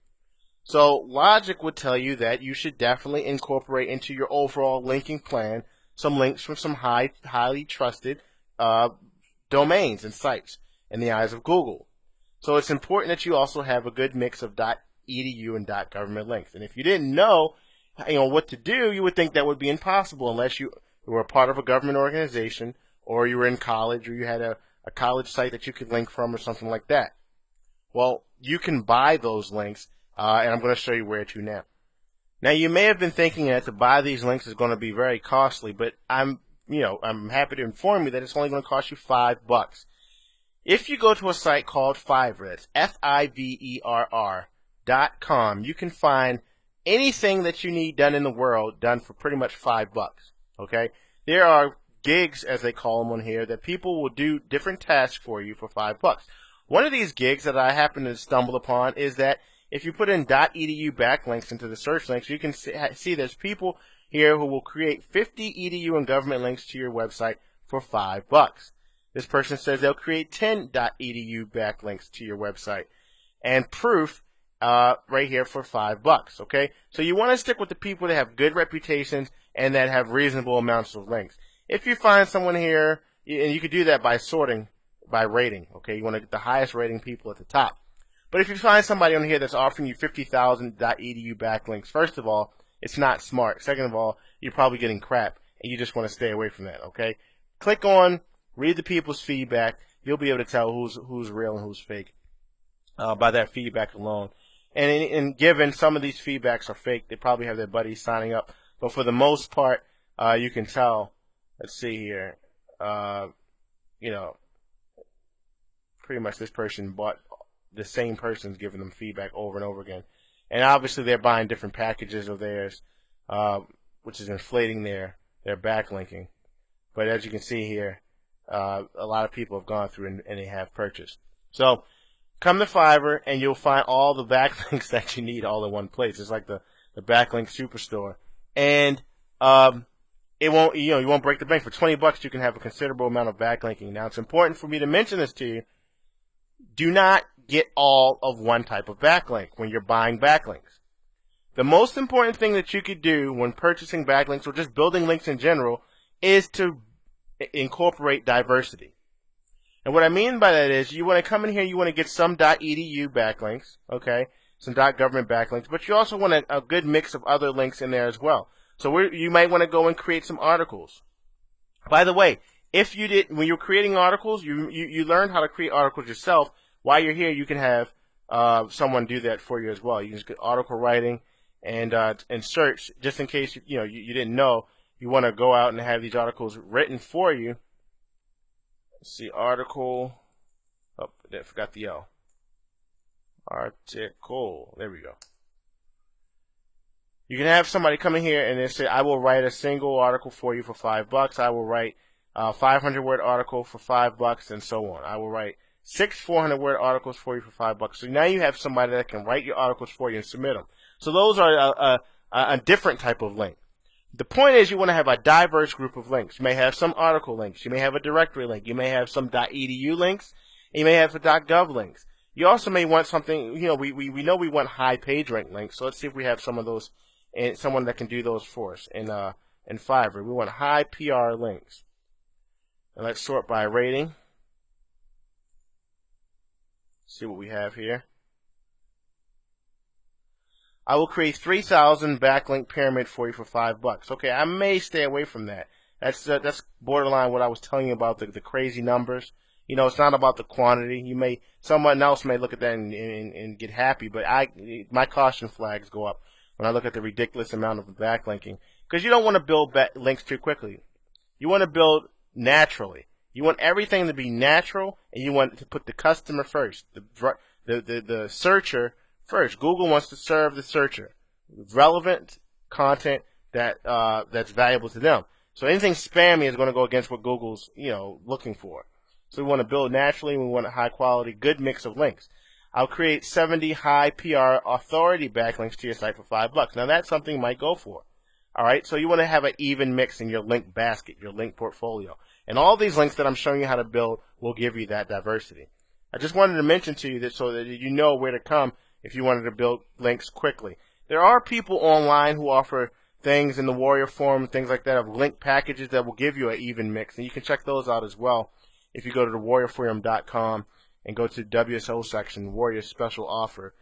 So logic would tell you that you should definitely incorporate into your overall linking plan some links from some highly trusted domains and sites in the eyes of Google. So it's important that you also have a good mix of .edu and .government links. And if you didn't know, what to do, you would think that would be impossible unless you were a part of a government organization, or you were in college, or you had a college site that you could link from, or something like that. Well, you can buy those links, and I'm going to show you where to now. Now, you may have been thinking that to buy these links is going to be very costly, but I'm happy to inform you that it's only going to cost you $5. If you go to a site called Fiverr, that's Fiverr.com, you can find anything that you need done in the world done for pretty much $5. Okay? There are gigs, as they call them on here, that people will do different tasks for you for $5. One of these gigs that I happen to stumble upon is that if you put in .edu backlinks into the search links, you can see there's people here who will create 50 edu and government links to your website for $5. This person says they'll create 10 .edu backlinks to your website and proof right here for $5. Okay, so you want to stick with the people that have good reputations and that have reasonable amounts of links. If you find someone here, and you could do that by sorting by rating. Okay, you want to get the highest rating people at the top. But if you find somebody on here that's offering you 50,000 .edu backlinks, first of all, it's not smart. Second of all, you're probably getting crap, and you just want to stay away from that. Okay, click on. Read the people's feedback. You'll be able to tell who's real and who's fake by that feedback alone. And given some of these feedbacks are fake, they probably have their buddies signing up. But for the most part, you can tell. Let's see here. Pretty much this person bought the same person's giving them feedback over and over again. And obviously they're buying different packages of theirs, which is inflating their backlinking. But as you can see here, a lot of people have gone through and they have purchased. So come to Fiverr and you'll find all the backlinks that you need all in one place. It's like the backlink superstore, and it won't you won't break the bank. For $20 you can have a considerable amount of backlinking. Now it's important for me to mention this to you. Do not get all of one type of backlink when you're buying backlinks. The most important thing that you could do when purchasing backlinks or just building links in general is to incorporate diversity. And what I mean by that is you want to come in here, you want to get some .edu backlinks, okay, some .government backlinks, but you also want a good mix of other links in there as well. So you might want to go and create some articles. By the way, when you're creating articles, you learn how to create articles yourself. While you're here, you can have someone do that for you as well. You can just get article writing and search, just in case you didn't know. You want to go out and have these articles written for you. Let's see, article. Oh, I forgot the L. Article. There we go. You can have somebody come in here and they say, I will write a single article for you for $5. I will write a 500-word article for $5, and so on. I will write 6 400-word articles for you for $5. So now you have somebody that can write your articles for you and submit them. So those are a different type of link. The point is you want to have a diverse group of links. You may have some article links. You may have a directory link. You may have some .edu links. And you may have .gov links. You also may want something, we know we want high page rank links. So let's see if we have some of those, and someone that can do those for us in Fiverr. We want high PR links. And let's sort by rating. See what we have here. I will create 3,000 backlink pyramid for you for $5. Okay, I may stay away from that. That's borderline what I was telling you about, the crazy numbers. It's not about the quantity. Someone else may look at that and get happy, but my caution flags go up when I look at the ridiculous amount of backlinking, because you don't want to build links too quickly. You want to build naturally. You want everything to be natural, and you want to put the customer first, the searcher first. Google wants to serve the searcher relevant content that's valuable to them. So anything spammy is going to go against what Google's looking for. So we want to build naturally, and we want a high quality, good mix of links. I'll create 70 high PR authority backlinks to your site for $5. Now that's something you might go for. All right, so you want to have an even mix in your link basket, your link portfolio. And all these links that I'm showing you how to build will give you that diversity. I just wanted to mention to you that so that you know where to come if you wanted to build links quickly. There are people online who offer things in the Warrior Forum, things like that, of link packages that will give you an even mix. And you can check those out as well if you go to thewarriorforum.com and go to the WSO section, Warrior Special Offer,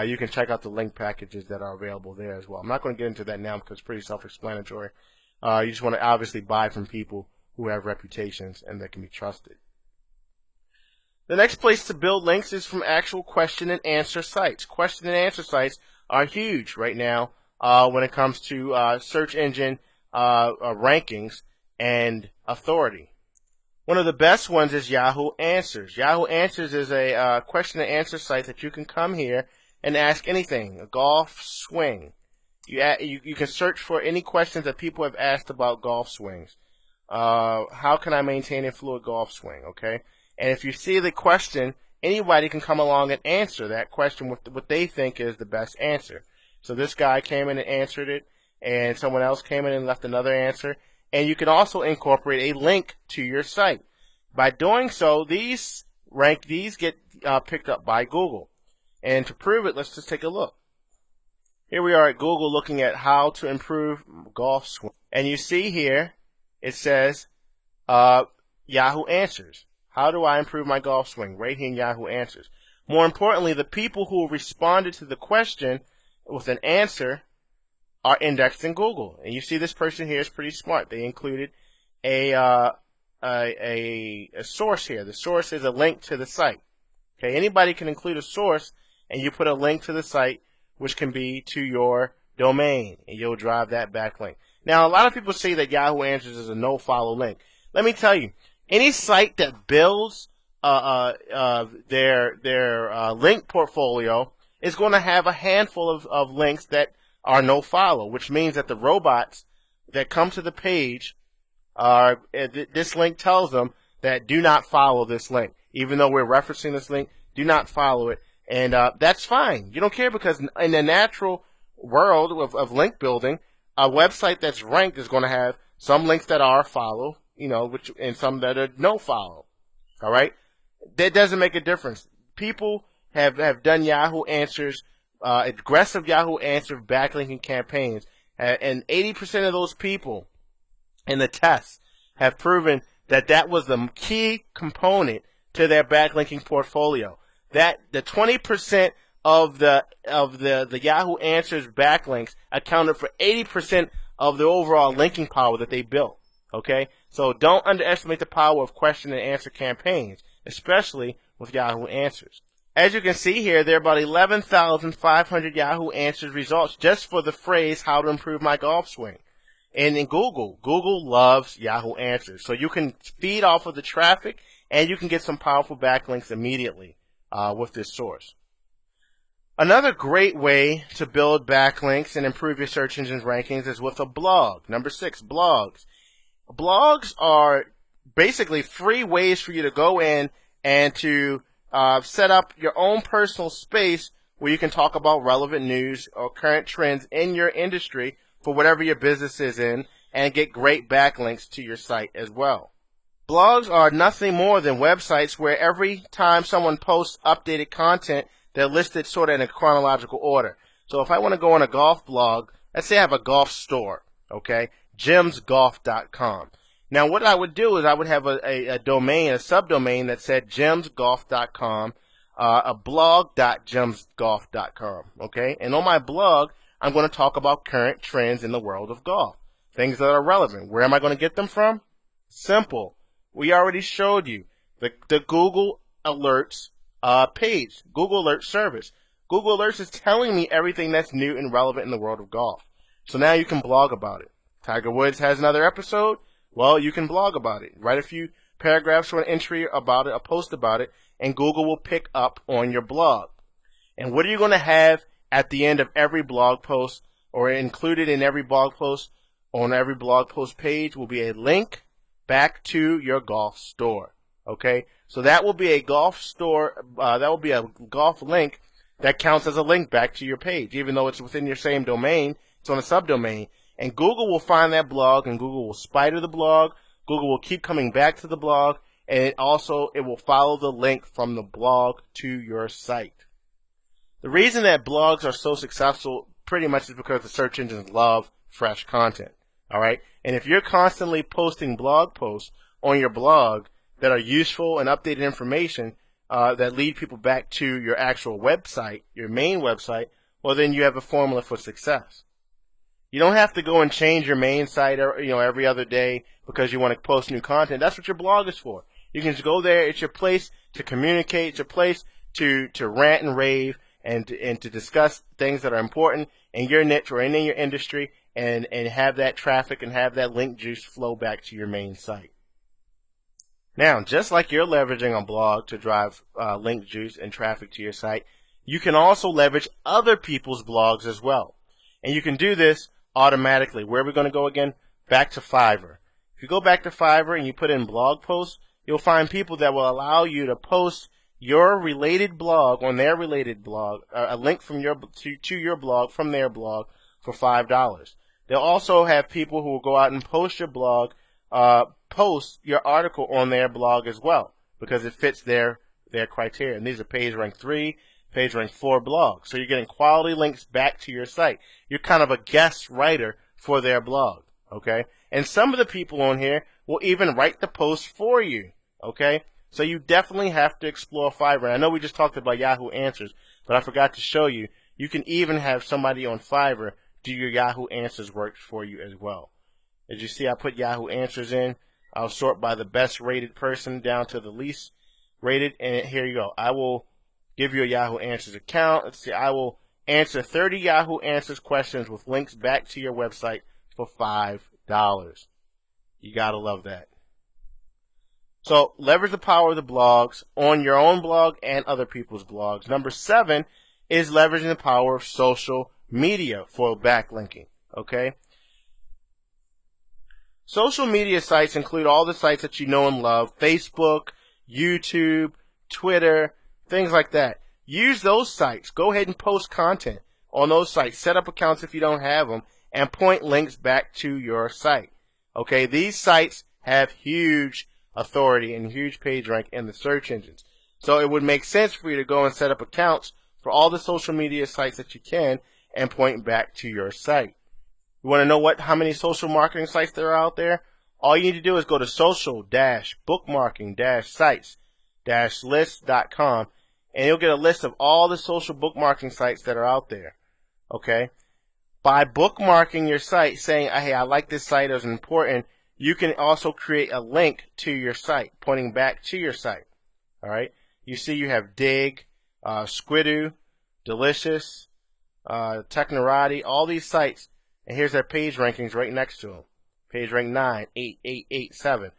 you can check out the link packages that are available there as well. I'm not going to get into that now because it's pretty self-explanatory. You just want to obviously buy from people who have reputations and that can be trusted. The next place to build links is from actual question and answer sites. Question and answer sites are huge right now when it comes to search engine rankings and authority. One of the best ones is Yahoo Answers. Yahoo Answers is a question and answer site that you can come here and ask anything, a golf swing. You can search for any questions that people have asked about golf swings. How can I maintain a fluid golf swing? Okay, and if you see the question, anybody can come along and answer that question with what they think is the best answer. So this guy came in and answered it, and someone else came in and left another answer. And you can also incorporate a link to your site. By doing so, these get picked up by Google. And to prove it, let's just take a look. Here we are at Google looking at how to improve golf swing. And you see here, it says Yahoo Answers. How do I improve my golf swing? Right here in Yahoo Answers. More importantly, the people who responded to the question with an answer are indexed in Google. And you see this person here is pretty smart. They included a source here. The source is a link to the site. Okay, anybody can include a source, and you put a link to the site, which can be to your domain, and you'll drive that backlink. Now, a lot of people say that Yahoo Answers is a no-follow link. Let me tell you, any site that builds their link portfolio is going to have a handful of links that are no follow, which means that the robots that come to the page are this link tells them that do not follow this link. Even though we're referencing this link, do not follow it. And that's fine. You don't care because in the natural world of link building, a website that's ranked is going to have some links that are follow, and some that are no follow. All right? That doesn't make a difference. People have done Yahoo Answers, aggressive Yahoo Answer backlinking campaigns, and 80% of those people in the tests have proven that that was the key component to their backlinking portfolio. That the 20% of the Yahoo Answers backlinks accounted for 80% of the overall linking power that they built. Okay, so don't underestimate the power of question and answer campaigns, especially with Yahoo Answers. As you can see here, there are about 11,500 Yahoo Answers results just for the phrase, how to improve my golf swing. And in Google loves Yahoo Answers. So you can feed off of the traffic, and you can get some powerful backlinks immediately with this source. Another great way to build backlinks and improve your search engine's rankings is with a blog. Number 6, blogs. Blogs are basically free ways for you to go in and to set up your own personal space where you can talk about relevant news or current trends in your industry for whatever your business is in and get great backlinks to your site as well. Blogs are nothing more than websites where every time someone posts updated content, they're listed sort of in a chronological order. So if I want to go on a golf blog, let's say I have a golf store, okay, jimsgolf.com. Now, what I would do is I would have a domain, a subdomain that said jimsgolf.com, a blog.jimsgolf.com, okay? And on my blog, I'm going to talk about current trends in the world of golf, things that are relevant. Where am I going to get them from? Simple. We already showed you the Google Alerts page, Google Alerts service. Google Alerts is telling me everything that's new and relevant in the world of golf. So now you can blog about it. Tiger Woods has another episode. Well, you can blog about it. Write a few paragraphs or an entry about it, a post about it, and Google will pick up on your blog. And what are you going to have at the end of every blog post, or included in every blog post, on every blog post page will be a link back to your golf store. Okay? So that will be a golf store, that will be a golf link that counts as a link back to your page. Even though it's within your same domain, it's on a subdomain. And Google will find that blog, and Google will spider the blog. Google will keep coming back to the blog, and it will follow the link from the blog to your site. The reason that blogs are so successful pretty much is because the search engines love fresh content. All right? And if you're constantly posting blog posts on your blog that are useful and updated information, that lead people back to your actual website, your main website, well, then you have a formula for success. You don't have to go and change your main site, every other day because you want to post new content. That's what your blog is for. You can just go there. It's your place to communicate. It's your place to rant and rave and to discuss things that are important in your niche or in your industry, and have that traffic and have that link juice flow back to your main site. Now, just like you're leveraging a blog to drive link juice and traffic to your site, you can also leverage other people's blogs as well. And you can do this automatically. Where are we going to go again? Back to Fiverr. If you go back to Fiverr and you put in blog posts, you'll find people that will allow you to post your related blog on their related blog, a link from to your blog from their blog for $5. They'll also have people who will go out and post your blog, post your article on their blog as well, because it fits their criteria. And these are page rank 3, page rank 4 blogs. So you're getting quality links back to your site. You're kind of a guest writer for their blog, okay? And some of the people on here will even write the post for you, okay? So you definitely have to explore Fiverr. I know we just talked about Yahoo Answers, but I forgot to show you. You can even have somebody on Fiverr do your Yahoo Answers work for you as well. As you see, I put Yahoo Answers in. I'll sort by the best rated person down to the least rated, and here you go. I will give you a Yahoo Answers account. Let's see, I will answer 30 Yahoo Answers questions with links back to your website for $5. You gotta love that. So leverage the power of the blogs on your own blog and other people's blogs. Number 7 is leveraging the power of social media for backlinking, okay? Social media sites include all the sites that you know and love: Facebook, YouTube, Twitter, things like that. Use those sites. Go ahead and post content on those sites. Set up accounts if you don't have them, and point links back to your site. Okay, these sites have huge authority and huge page rank in the search engines. So it would make sense for you to go and set up accounts for all the social media sites that you can and point back to your site. You want to know how many social marketing sites there are out there? All you need to do is go to social-bookmarking-sites-list.com, and you'll get a list of all the social bookmarking sites that are out there. Okay? By bookmarking your site, saying, hey, I like this site, it's important, you can also create a link to your site, pointing back to your site. All right? You see you have Dig, Squidoo, Delicious, Technorati, all these sites, and here's their page rankings right next to them. Page rank 9, 8, 8, 8, 7.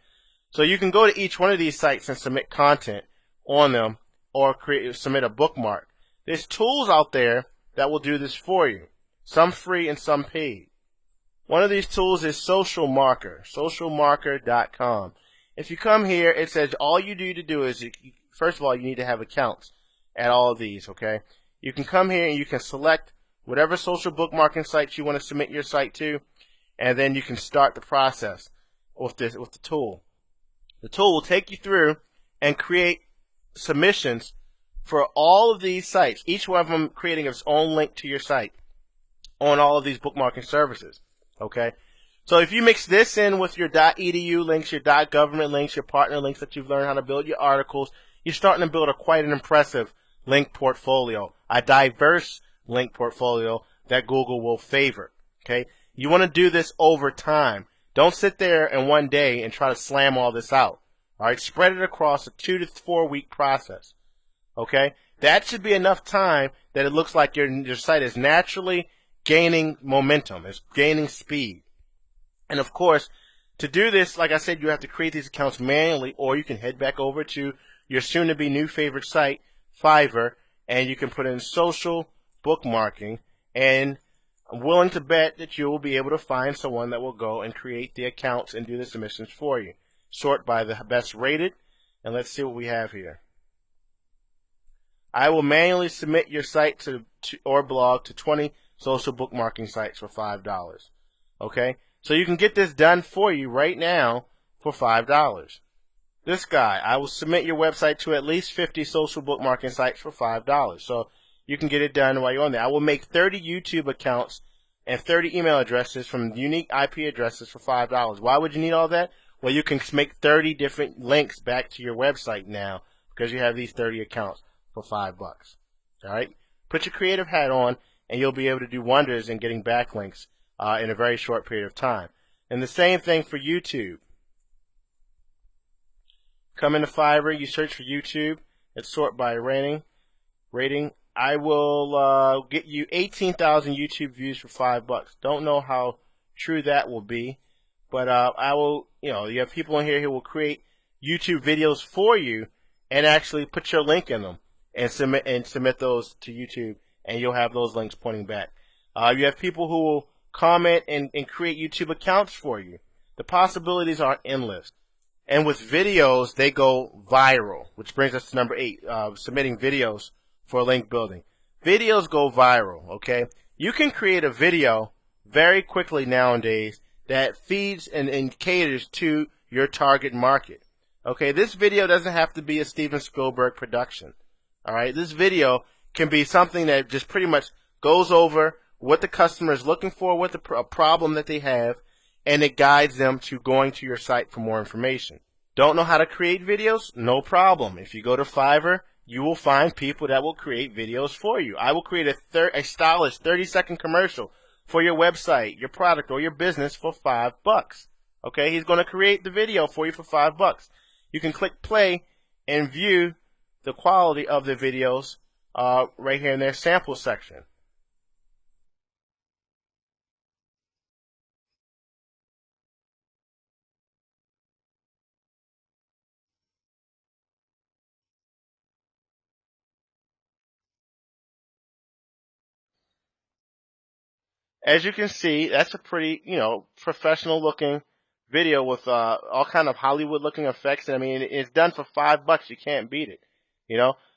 So you can go to each one of these sites and submit content on them, or submit a bookmark. There's tools out there that will do this for you. Some free and some paid. One of these tools is Social Marker, socialmarker.com. If you come here, it says all you need to do is, first of all, you need to have accounts at all of these, okay? You can come here and you can select whatever social bookmarking sites you want to submit your site to, and then you can start the process with the tool. The tool will take you through and create submissions for all of these sites, each one of them creating its own link to your site on all of these bookmarking services. Okay? So if you mix this in with your .edu links, your .government links, your partner links that you've learned how to build your articles, you're starting to build quite an impressive link portfolio, a diverse link portfolio that Google will favor. Okay? You want to do this over time. Don't sit there in one day and try to slam all this out. All right? Spread it across a 2 to 4 week process. Okay? That should be enough time that it looks like your site is naturally gaining momentum. It's gaining speed. And of course, to do this, like I said, you have to create these accounts manually, or you can head back over to your soon-to-be new favorite site, Fiverr, and you can put in social bookmarking, and I'm willing to bet that you will be able to find someone that will go and create the accounts and do the submissions for you. Sort by the best rated, and let's see what we have here. I will manually submit your site or blog to 20 social bookmarking sites for $5. Okay? So you can get this done for you right now for $5. This guy, I will submit your website to at least 50 social bookmarking sites for $5. So you can get it done while you're on there. I will make 30 YouTube accounts and 30 email addresses from unique IP addresses for $5. Why would you need all that? Well, you can make 30 different links back to your website now because you have these 30 accounts for $5. All right, put your creative hat on, and you'll be able to do wonders in getting backlinks in a very short period of time. And the same thing for YouTube. Come into Fiverr, you search for YouTube, and sort by rating. I will get you 18,000 YouTube views for $5. Don't know how true that will be, but I will. You have people in here who will create YouTube videos for you and actually put your link in them and submit those to YouTube, and you'll have those links pointing back. You have people who will comment and create YouTube accounts for you. The possibilities are endless. And with videos, they go viral, which brings us to number 8, submitting videos for link building. Videos go viral, okay? You can create a video very quickly nowadays that feeds and caters to your target market. Okay, this video doesn't have to be a Steven Spielberg production. All right, this video can be something that just pretty much goes over what the customer is looking for, what a problem that they have, and it guides them to going to your site for more information. Don't know how to create videos? No problem. If you go to Fiverr, you will find people that will create videos for you. I will create a stylish 30-second commercial for your website, your product, or your business for $5. Okay, he's going to create the video for you for $5. You can click play and view the quality of the videos right here in their sample section. As you can see, that's a pretty, professional looking video with all kind of Hollywood looking effects. And I mean, it's done for $5. You can't beat it,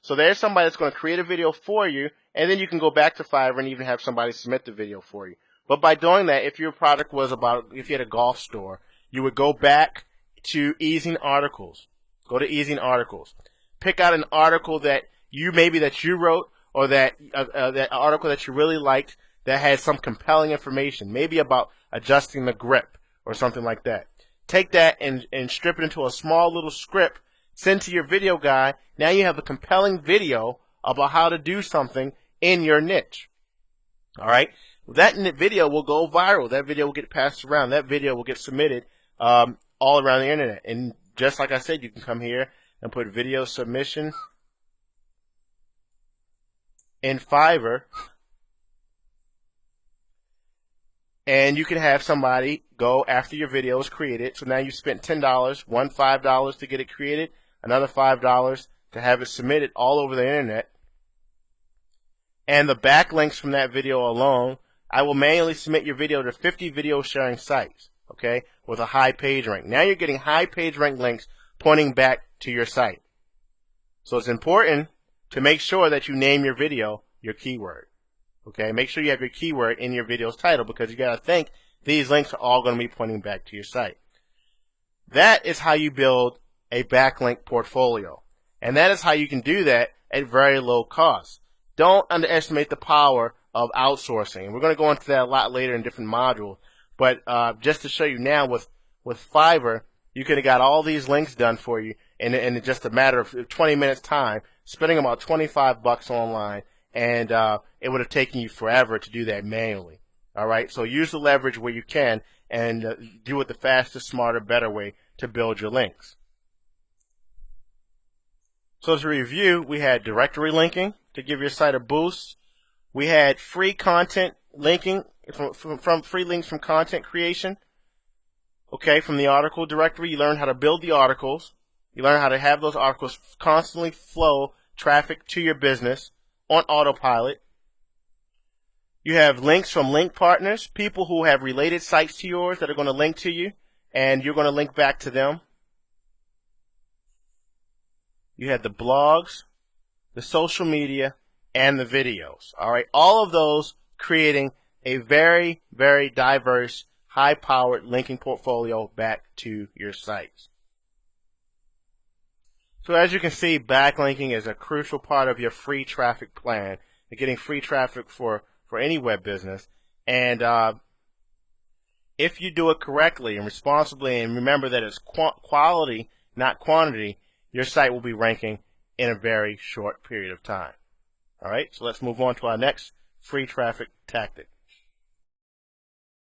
So there's somebody that's going to create a video for you, and then you can go back to Fiverr and even have somebody submit the video for you. But by doing that, if your product was if you had a golf store, you would go back to Easing Articles. Go to Easing Articles. Pick out an article that you wrote, or that article that you really liked, that has some compelling information, maybe about adjusting the grip or something like that. Take that and strip it into a small little script, send to your video guy. Now you have a compelling video about how to do something in your niche. All right? That video will go viral. That video will get passed around. That video will get submitted all around the internet. And just like I said, you can come here and put video submission in Fiverr, and you can have somebody go after your video is created. So now you spent $10, one $5 to get it created, another $5 to have it submitted all over the internet. And the backlinks from that video alone, I will manually submit your video to 50 video sharing sites, okay, with a high page rank. Now you're getting high page rank links pointing back to your site. So it's important to make sure that you name your video your keyword. Okay, make sure you have your keyword in your video's title, because you got to think these links are all going to be pointing back to your site. That is how you build a backlink portfolio. And that is how you can do that at very low cost. Don't underestimate the power of outsourcing. And we're going to go into that a lot later in different modules. But just to show you now, with Fiverr, you could have got all these links done for you in just a matter of 20 minutes time, spending about $25 online. And it would have taken you forever to do that manually. All right, so use the leverage where you can, and do it the fastest, smarter, better way to build your links. So to review, we had directory linking to give your site a boost. We had free content linking from free links from content creation. Okay, from the article directory, you learn how to build the articles. You learn how to have those articles constantly flow traffic to your business on autopilot. You have links from link partners, people who have related sites to yours that are going to link to you, and you're going to link back to them. You have the blogs, the social media, and the videos. All right, all of those creating a very, very diverse, high-powered linking portfolio back to your sites. So as you can see, backlinking is a crucial part of your free traffic plan. You're getting free traffic for any web business. And if you do it correctly and responsibly, and remember that it's quality, not quantity, your site will be ranking in a very short period of time. All right, so let's move on to our next free traffic tactic.